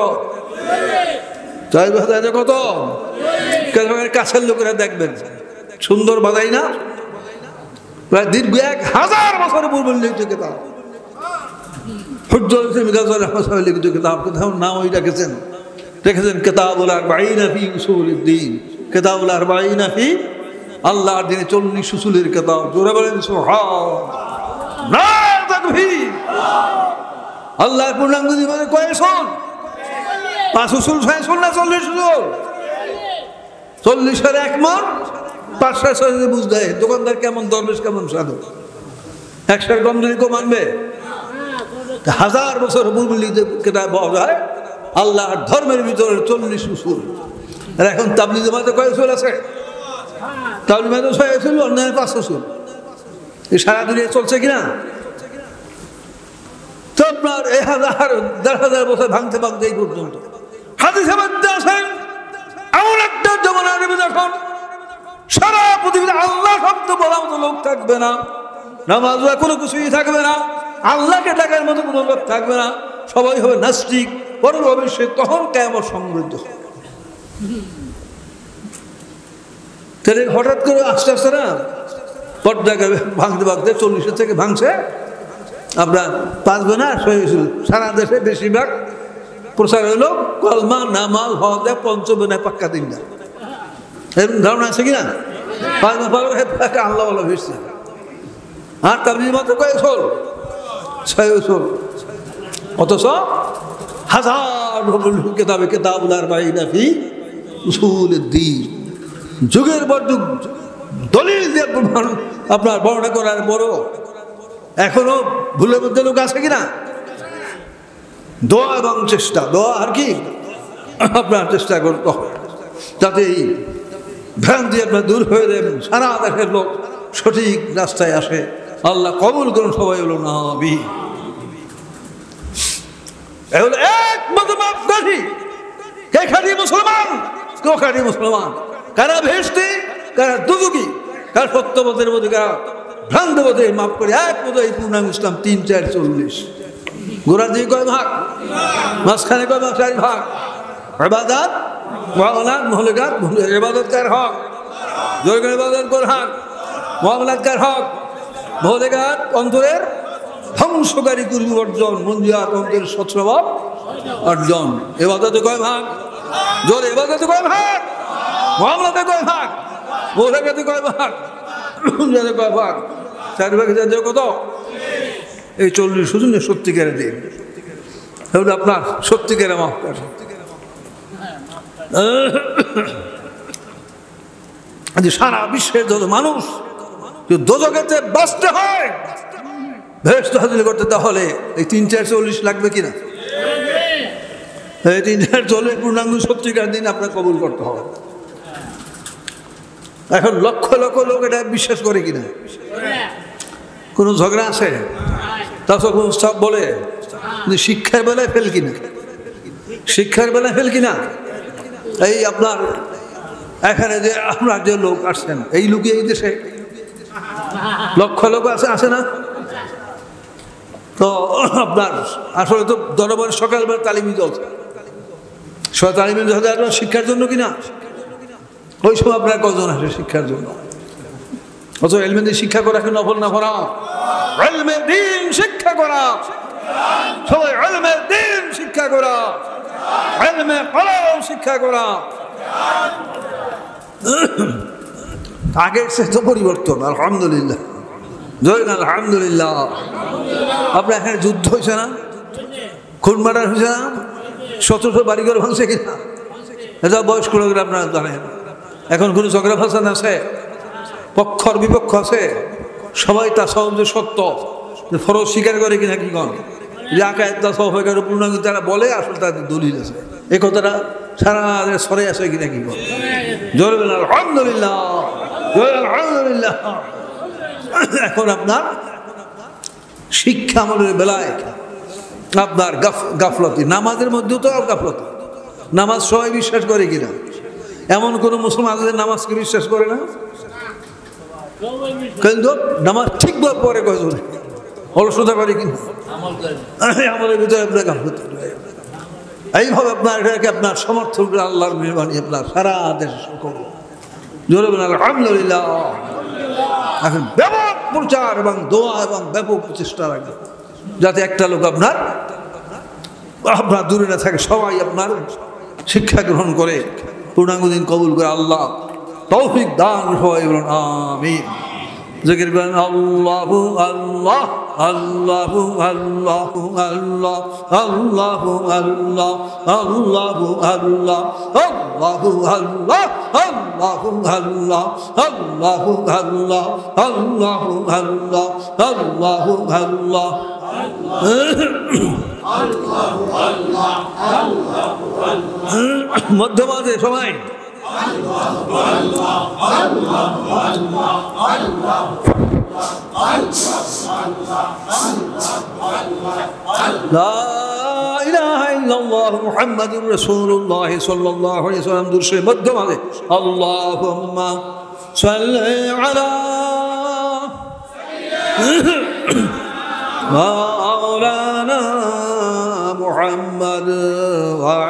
4 ভাগে কত কাছের লোকেরা দেখবেন সুন্দর বাজাই না প্রায় দীর্ঘ 1000 বছর পূর্বে লিখিত কিতাব হুজ্জত ইসলাম গাজী রহমাতুল্লাহ লিখিত কিতাব কোথাও নাম ওই রেখেছেন কিতাবুল 40 ফি উসুলুদ্দিন কিতাবুল 40 ফি আল্লাহর দিনে 40 উসুলের কিতাব জোরে বলেন সুবহান নারে তাকবীর আল্লাহর পূর্ণাঙ্গ জীবনে কয় উসুল 5 উসুল 6 উসুল না 40 উসুল 40 এর 1 মন 500 বুঝ দেয় দোকানদার কেমন দরবেশ কেমন সাধু 100 কম যদি কো মানবে 1000 বছর পূর্বে কিতাব পাওয়া যায় আল্লাহর ধর্মের ভিতরে 40 উসুল আর এখন তাবলীগ জামাতে কয় উসুল আছে তাবলীগ জামাতে 6 উসুল অন্যান্য 5 উসুল এই সারা দুনিয়া চলছে কিনা তো আপনার 1000 বছর ভাঙতে ভাঙতে এই পর্যন্ত হাদিসে মধ্যে আছে এমন একটা জমানা আসবে যখন সারা পৃথিবীতে আল্লাহ শব্দ বলার মতো লোক থাকবে না নামাজ কোনো কিছুই থাকবে না আল্লাহকে ডাকার মতো কোনো লোক থাকবে না সবাই হবে নাস্তিক পরের ভবিষ্যৎ তখন কিয়ামত সমৃদ্ধ তাহলে হঠাৎ করে আস্তে আস্তে না পর্দাকে ভাঙতে ভাঙতে 40 থেকে ভাঙছে আপনার 5 বে না সারা দেশে বেশিরভাগ প্রচার হইল কলমা নামাজ হজ পঞ্চবেনায় পাক্কা 3টা এরকম ধারণা আছে কিনা 5 বে আল্লাহ বলা হয়েছে আর তাবলীগ মাত্র কয় উসুল 6 উসুল অথচ 1000 কিতাবে কিতাবুল 40 ফি উসুলুদ্দিন যুগের পর যুগ দলিল দিয়ে আপনার বর্ণনা করার বড় এখনো ভুলের মধ্যে লোক আছে কিনা দোয়া এবং চেষ্টা দোয়া আর কি আপনার চেষ্টা করতে হবে যাতে এই ভ্রান্তি আপনার দূর হয়ে যাবেন সারা দেশের লোক সঠিক রাস্তায় আসে আল্লাহ কবুল করুন সবাই হলো নবী এগুলো একমাত্র মাপকাঠি কে খাঁটি মুসলমান কেউ খাঁটি মুসলমান কারা ভেস্তি কারা দুদুকি কারা সত্যপথের মধ্যে কারা ভ্রান্তপথে মাপ করে একমাত্র এই পূর্ণাঙ্গ ইসলাম 3 4 40 গোড়ার দিকে কয় ভাগ মাঝখানে কয় ভাগ 4 ভাগ ইবাদত মুআমালাত মুহলিকাত ইবাদত কার হক জোর করে ইবাদত কর হক মুআমালাত কার হক মুহলিকাত অন্তরের ধ্বংসকারী কুরবি অর্জন মনজিয়াত অন্তরের সৎস্বভাব অর্জন ইবাদতে কয় ভাগ জোরে ইবাদতে কয় ভাগ মুআমালাতে কয় ভাগ মুহলিকাতে কয় ভাগ মুনজিয়াতে কয় ভাগ 4 ভাগে যা কত এই 40 শুধু না সত্যিকারে দিন তাহলে আপনার সত্যিকারে মাফ করে সারা বিশ্বের যত মানুষ দোজখেতে বাঁচতে হয় বেহেশত হাসিল করতে তাহলে এই 3 4 40 লাগবে কিনা এই 3 4 40 পূর্ণাঙ্গ সত্যিকার দিন আপনার কবুল করতে হবে এখন লক্ষ লক্ষ লোক এটা বিশ্বাস করে কিনা কোনো ঝগড়া আছে তারপর সব বলে শিক্ষার বেলায় ফেল কিনা শিক্ষার বেলায় ফেল কিনা এই আপনার এখানে যে আপনার যে লোক আসছেন, এই লোকই এই দেশে লক্ষ লোক আসে না? তো আপনার আসলে তো দরবার সকালবেলা তালিমি চলছে, তালিমি শিক্ষার জন্য কিনা, ওই সময় আপনার কজন আসে শিক্ষার জন্য? অত এলমে দিন শিক্ষা করা কি নফল না করা? এলমে দিন শিক্ষা করা, সবাই এলমে দিন শিক্ষা করা, এলমে কলম শিক্ষা করা। আগের সে তো পরিবর্তন, আলহামদুলিল্লাহ, আলহামদুলিল্লাহ। আপনার এখানে যুদ্ধ হয়েছে না, খুন মার্ডার হয়েছে না, ১৭০০ বাড়িঘর ভাঙছে কিনা, এটা বয়স্ক লোকেরা আপনারা জানেন। এখন কোনো ঝগড়া ফাসাদ আছে, পক্ষর বিপক্ষ আছে, সবাই তা সব যে সত্য ফরজ স্বীকার করে কিনা, কি কন যে আকায়দা সফেকার পূর্ণাঙ্গ তারা বলে, আসলে তাদের দলিল আছে, এই কথাটা সারা সরে আসে কিনা, কি কন? জোরে বলেন আলহামদুলিল্লাহ, আলহামদুলিল্লাহ। এখন আপনার শিক্ষা আমলের বেলায় আপনার গাফলতি, নামাজের মধ্যেও তো গাফলতি। নামাজ সবাই বিশ্বাস করে কিনা? এমন কোনো মুসলমান নামাজকে বিশ্বাস করে না, কিন্তু নামাজ ঠিকভাবে পরে কয়জন অলসতা করে কিনা, আমলের ভিতরে আপনার গাফলতি। এইভাবে আপনার এটাকে আপনার সমর্থন করে আল্লাহর মেহরবানি আপনার সারা দেশে সকল জোরে বলেন আলহামদুলিল্লাহ। এখন ব্যাপক প্রচার এবং দোয়া এবং ব্যাপক প্রচেষ্টা রাখবে, যাতে একটা লোক আপনার দূরে না থাকে, সবাই আপনার শিক্ষা গ্রহণ করে পূর্ণাঙ্গ দিন কবুল করে আল্লাহ তৌফিক দান। সবাই বলুন আমিন। জিকির করেন আল্লাহু আল্লাহ, আল্লাহু আল্লাহ, আল্লাহ আল্লাহু আল্লাহ, আল্লাহু আল্লাহ, আল্লাহু আল্লাহ, আল্লাহু আল্লাহ, আল্লাহু আল্লাহ, আল্লাহু আল্লাহ, আল্লাহু আল্লাহ। মধ্যমাঝে সবাই লা ইলাহা ইল্লাল্লাহ মুহাম্মাদুর রাসূলুল্লাহ সাল্লাল্লাহু আলাইহি ওয়াসাল্লাম দুরূদ মধ্যমাঝে আল্লাহুম্মা সাল্লি আলা মাওলানা মুহাম্মাদ ওয়া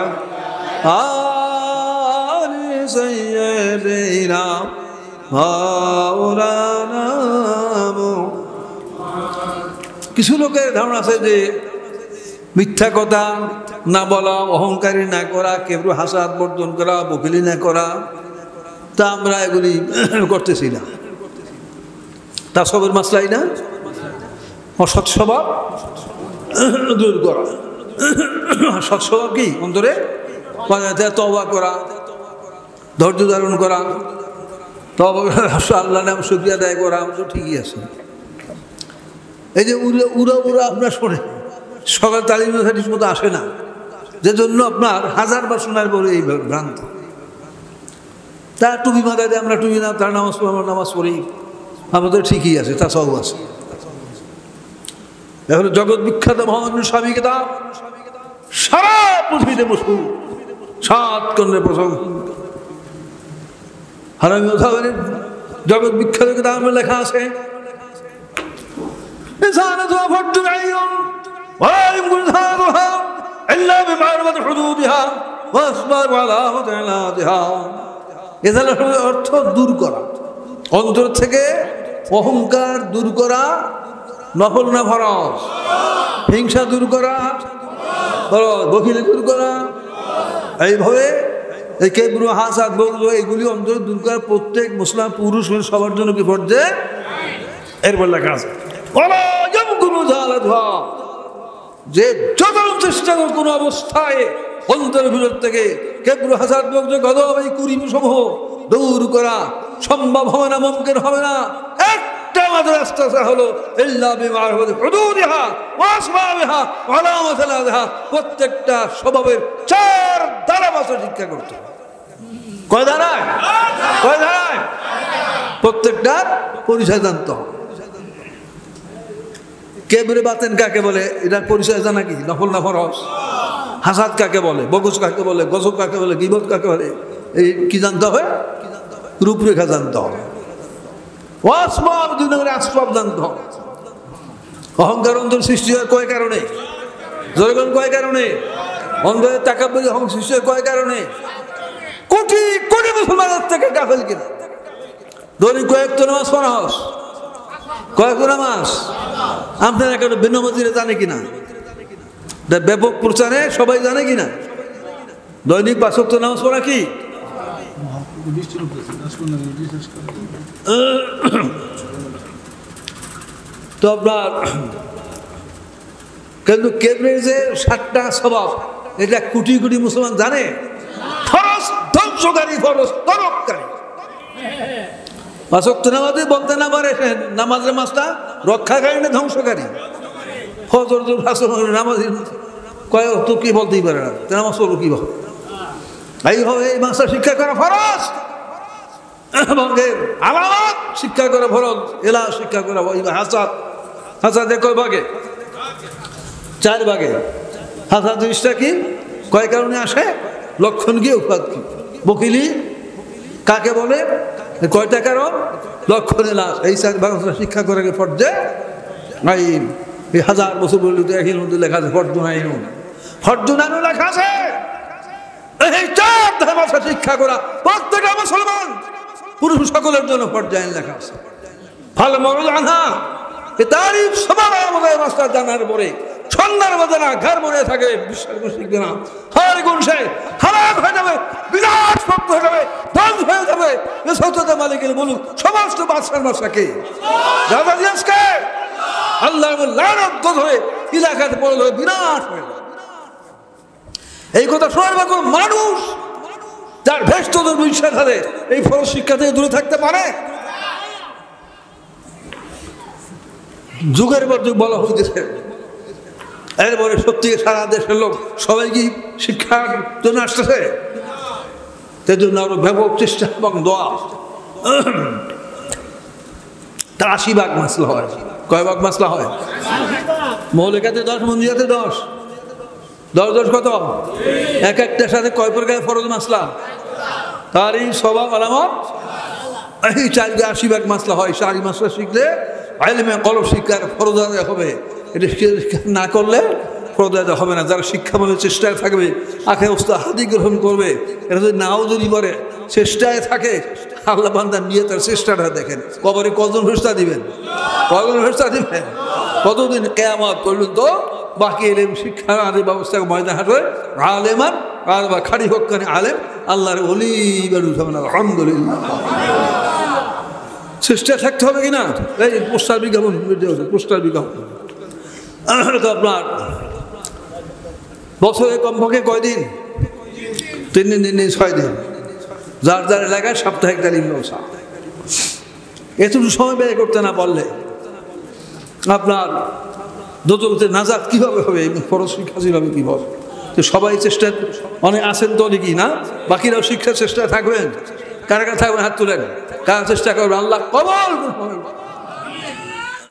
আলি সাইয়্যিদিনা মাওলানা। কিছু লোকের ধারণা আছে যে মিথ্যা কথা না বলা, অহংকারী না করা, কেবল হাসাদ বর্জন করা, বকিলি না করা, তা আমরা এগুলি করতেছি না। তা সবের মাসলাই না, অসৎ স্বভাব দূর করা। সৎ স্বভাব কি? অন্তরে তওবা করা, ধৈর্য ধারণ করা, তওবা আল্লাহ নাম শুকরিয়া আদায় করা, তো ঠিকই আছে। এই যে উড়া উড়া আপনার শোনে, সকাল তালিম ঠিক মতো আসে না, যে জন্য আপনার হাজার বার শোনার পরে এই ভ্রান্ত। তার টুপি মাথায় দেয়, আমরা টুপি না, তার নামাজ পড়ি, আমরা নামাজ পড়ি, আমাদের ঠিকই আছে, তা সব আছে। এখন জগৎ বিখ্যাত মহান স্বামী কিতাব সারা পৃথিবীতে মশহুর, 7 খণ্ডে প্রসঙ্গ। হারামি ওথাবের জগৎ বিখ্যাত কিতাব লেখা আছে অর্থ দূর করা, অন্তর থেকে অহংকার দূর করা, নফল না ফরজ, হিংসা দূর করা, বকিলি দূর করা, এইভাবে কেবরু হাসাদ বগজ এগুলি অন্তর দূর করা প্রত্যেক মুসলিম পুরুষ সবার জন্য কি ফরজে। এরপর লেখা আছে যে যত চেষ্টা করে কোনো অবস্থায় অন্তরের ভিতর থেকে কেবরু হাসাদ বগজ গজব এই কুরিম সমূহ দূর করা সম্ভব হবে না, মুমকিন হবে না। একটা মাত্র রাস্তা হলো ইল্লা বিমারফাতি হুদুদিহা ওয়া আসবাবিহা ওয়া আলামাতিহা, প্রত্যেকটা স্বভাবের 4 ধারা বছর শিক্ষা করতে হবে। কয় ধারায়? কয় ধারায়? প্রত্যেকটার পরিচয় জানতে হবে। কেবরে বাতেন কাকে বলে, এটার পরিচয় জানা কি? নফল না ফরজ? হাসাদ কাকে বলে, বগস কাকে বলে, গজব কাকে বলে, গীবত কাকে বলে, এই কি জানতে হবে? রূপরেখা জানতে হবে। আসবাব, দুই নম্বরে আসবাব জানতে হবে। অহংকার অন্তর সৃষ্টি হয় কয় কারণে? জনগণ কয় কারণে? অন্তরের তাকাব্বুরি অহং সৃষ্টি হয় কয় কারণে? কোটি কোটি মুসলমানের থেকে গাফেল কিনা। দৈনিক কয়েকটা নামাজ পড়া হস, কয়েকটা নামাজ আপনার একটা ভিন্ন মসজিদে জানে কিনা? ব্যাপক প্রচারে সবাই জানে কিনা? দৈনিক 5 ওয়াক্ত নামাজ পড়া কি? তো আপনার কিন্তু কেবরের যে 7টা স্বভাব, এটা কোটি কোটি মুসলমান জানে? ফরজ ধ্বংসকারী, ফরজ তরককারী। 5 ওয়াক্ত নামাজে বলতে না পারে নামাজের মাসটা রক্ষাকারী না ধ্বংসকারী? ফজর নামাজ কয় তো কি বলতেই পারে না, নামাজ পড়বো কিভাবে? এইভাবে এই মাসটা শিক্ষা করা ফরজ, এবং আলামত শিক্ষা করা ফরজ, এলা শিক্ষা করা হাসাদ। হাসাদের কয় ভাগে? 4 ভাগে। হাসাদ জিনিসটা কি, কয় কারণে আসে, লক্ষণ কি, উপাদ কি? বকিলি কাকে বলে, কয়টা কারণ, লক্ষণ, এলা, এই 4 ভাগ শিক্ষা করে ফর্জে আইন। এই 1000 বছর বললে তো একই মধ্যে লেখা আছে ফর্জুন আইন, ফর্জুন আইনও লেখা আছে। এই 4 ভাষা শিক্ষা করা প্রত্যেকটা মুসলমান পুরুষ সকলের জন্য ফর্জে আইন লেখা আছে। ফাল মরুল আনহা, তারিফ সবার আমাদের মাস্টার জানার পরে সন্ধ্যার মধ্যে না ঘর মনে থাকে, বিশ্বাস শিখবে না, হার গুণ সে হারাম হয়ে যাবে, বিরাট শক্ত হয়ে যাবে, ধ্বংস হয়ে যাবে। সত্যতা মালিকের বলুক, সমস্ত বাদশার বাদশাকে, রাজা দিয়াসকে আল্লাহর লানত ধরে এলাকাতে পড়ে ধরে বিরাট হয়ে যাবে। এই কথা শোনার কোন মানুষ যার ভেষ্টদের বিশ্বাস আছে এই ফরজ শিক্ষা থেকে দূরে থাকতে পারে? যুগের পর যুগ বলা হইতেছে, এরপরে সত্যি সারা দেশের লোক সবাই কি শিক্ষার জন্য আসতেছে? তার জন্য আরো ব্যাপক চেষ্টা এবং দোয়া। তার 80 ভাগ মাসলা হয়। কয় ভাগ মাসলা হয়? মৌলিকাতে 10, মন্দিরাতে 10। 10 কত? এক একটার সাথে কয় প্রকার ফরজ মাসলা? তারই স্বভাব আলামত, এই 4 80 ভাগ মাসলা হয়। 4 মাসলা শিখলে আইলেমে কলব শিক্ষার ফরজ আদায় হবে। এটা না করলে ফরজ আদায় হবে না। যারা শিক্ষা বলে চেষ্টায় থাকবে, আখে ওস্তাদ হাদি গ্রহণ করবে, এটা যদি নাও যদি করে চেষ্টায় থাকে, আল্লাহ বান্দা নিয়ে তার চেষ্টাটা দেখেন। কবরে কজন ফেরেশতা দিবেন? কজন ফেরেশতা দিবেন? কতদিন কিয়ামত পর্যন্ত বাকি এলেম শিক্ষার ব্যবস্থা ময়দান হাঁটবে আলেমান আর বা খাড়ি হকানি আলেম আল্লাহর ওলি বেরুসামান। আলহামদুলিল্লাহ, চেষ্টা থাকতে হবে কিনা? এই পোস্টার বিজ্ঞাপন, পোস্টার বিজ্ঞাপন তো আপনার বছরে কমপক্ষে কয়দিন? 3 দিন, 3 দিন, 6 দিন। যার যার এলাকায় সাপ্তাহিক তালিম ব্যবসা। এতটুকু সময় ব্যয় করতে না পারলে আপনার দোজখতে নাজাত কিভাবে হবে? ফরজ শিক্ষা হবে কিভাবে? তো সবাই চেষ্টা, অনেক আছেন তো অনেকেই না, বাকিরাও শিক্ষার চেষ্টায় থাকবেন। কারা কারা থাকবেন? হাত তুলেন। কারা চেষ্টা করবেন? আল্লাহ কবল।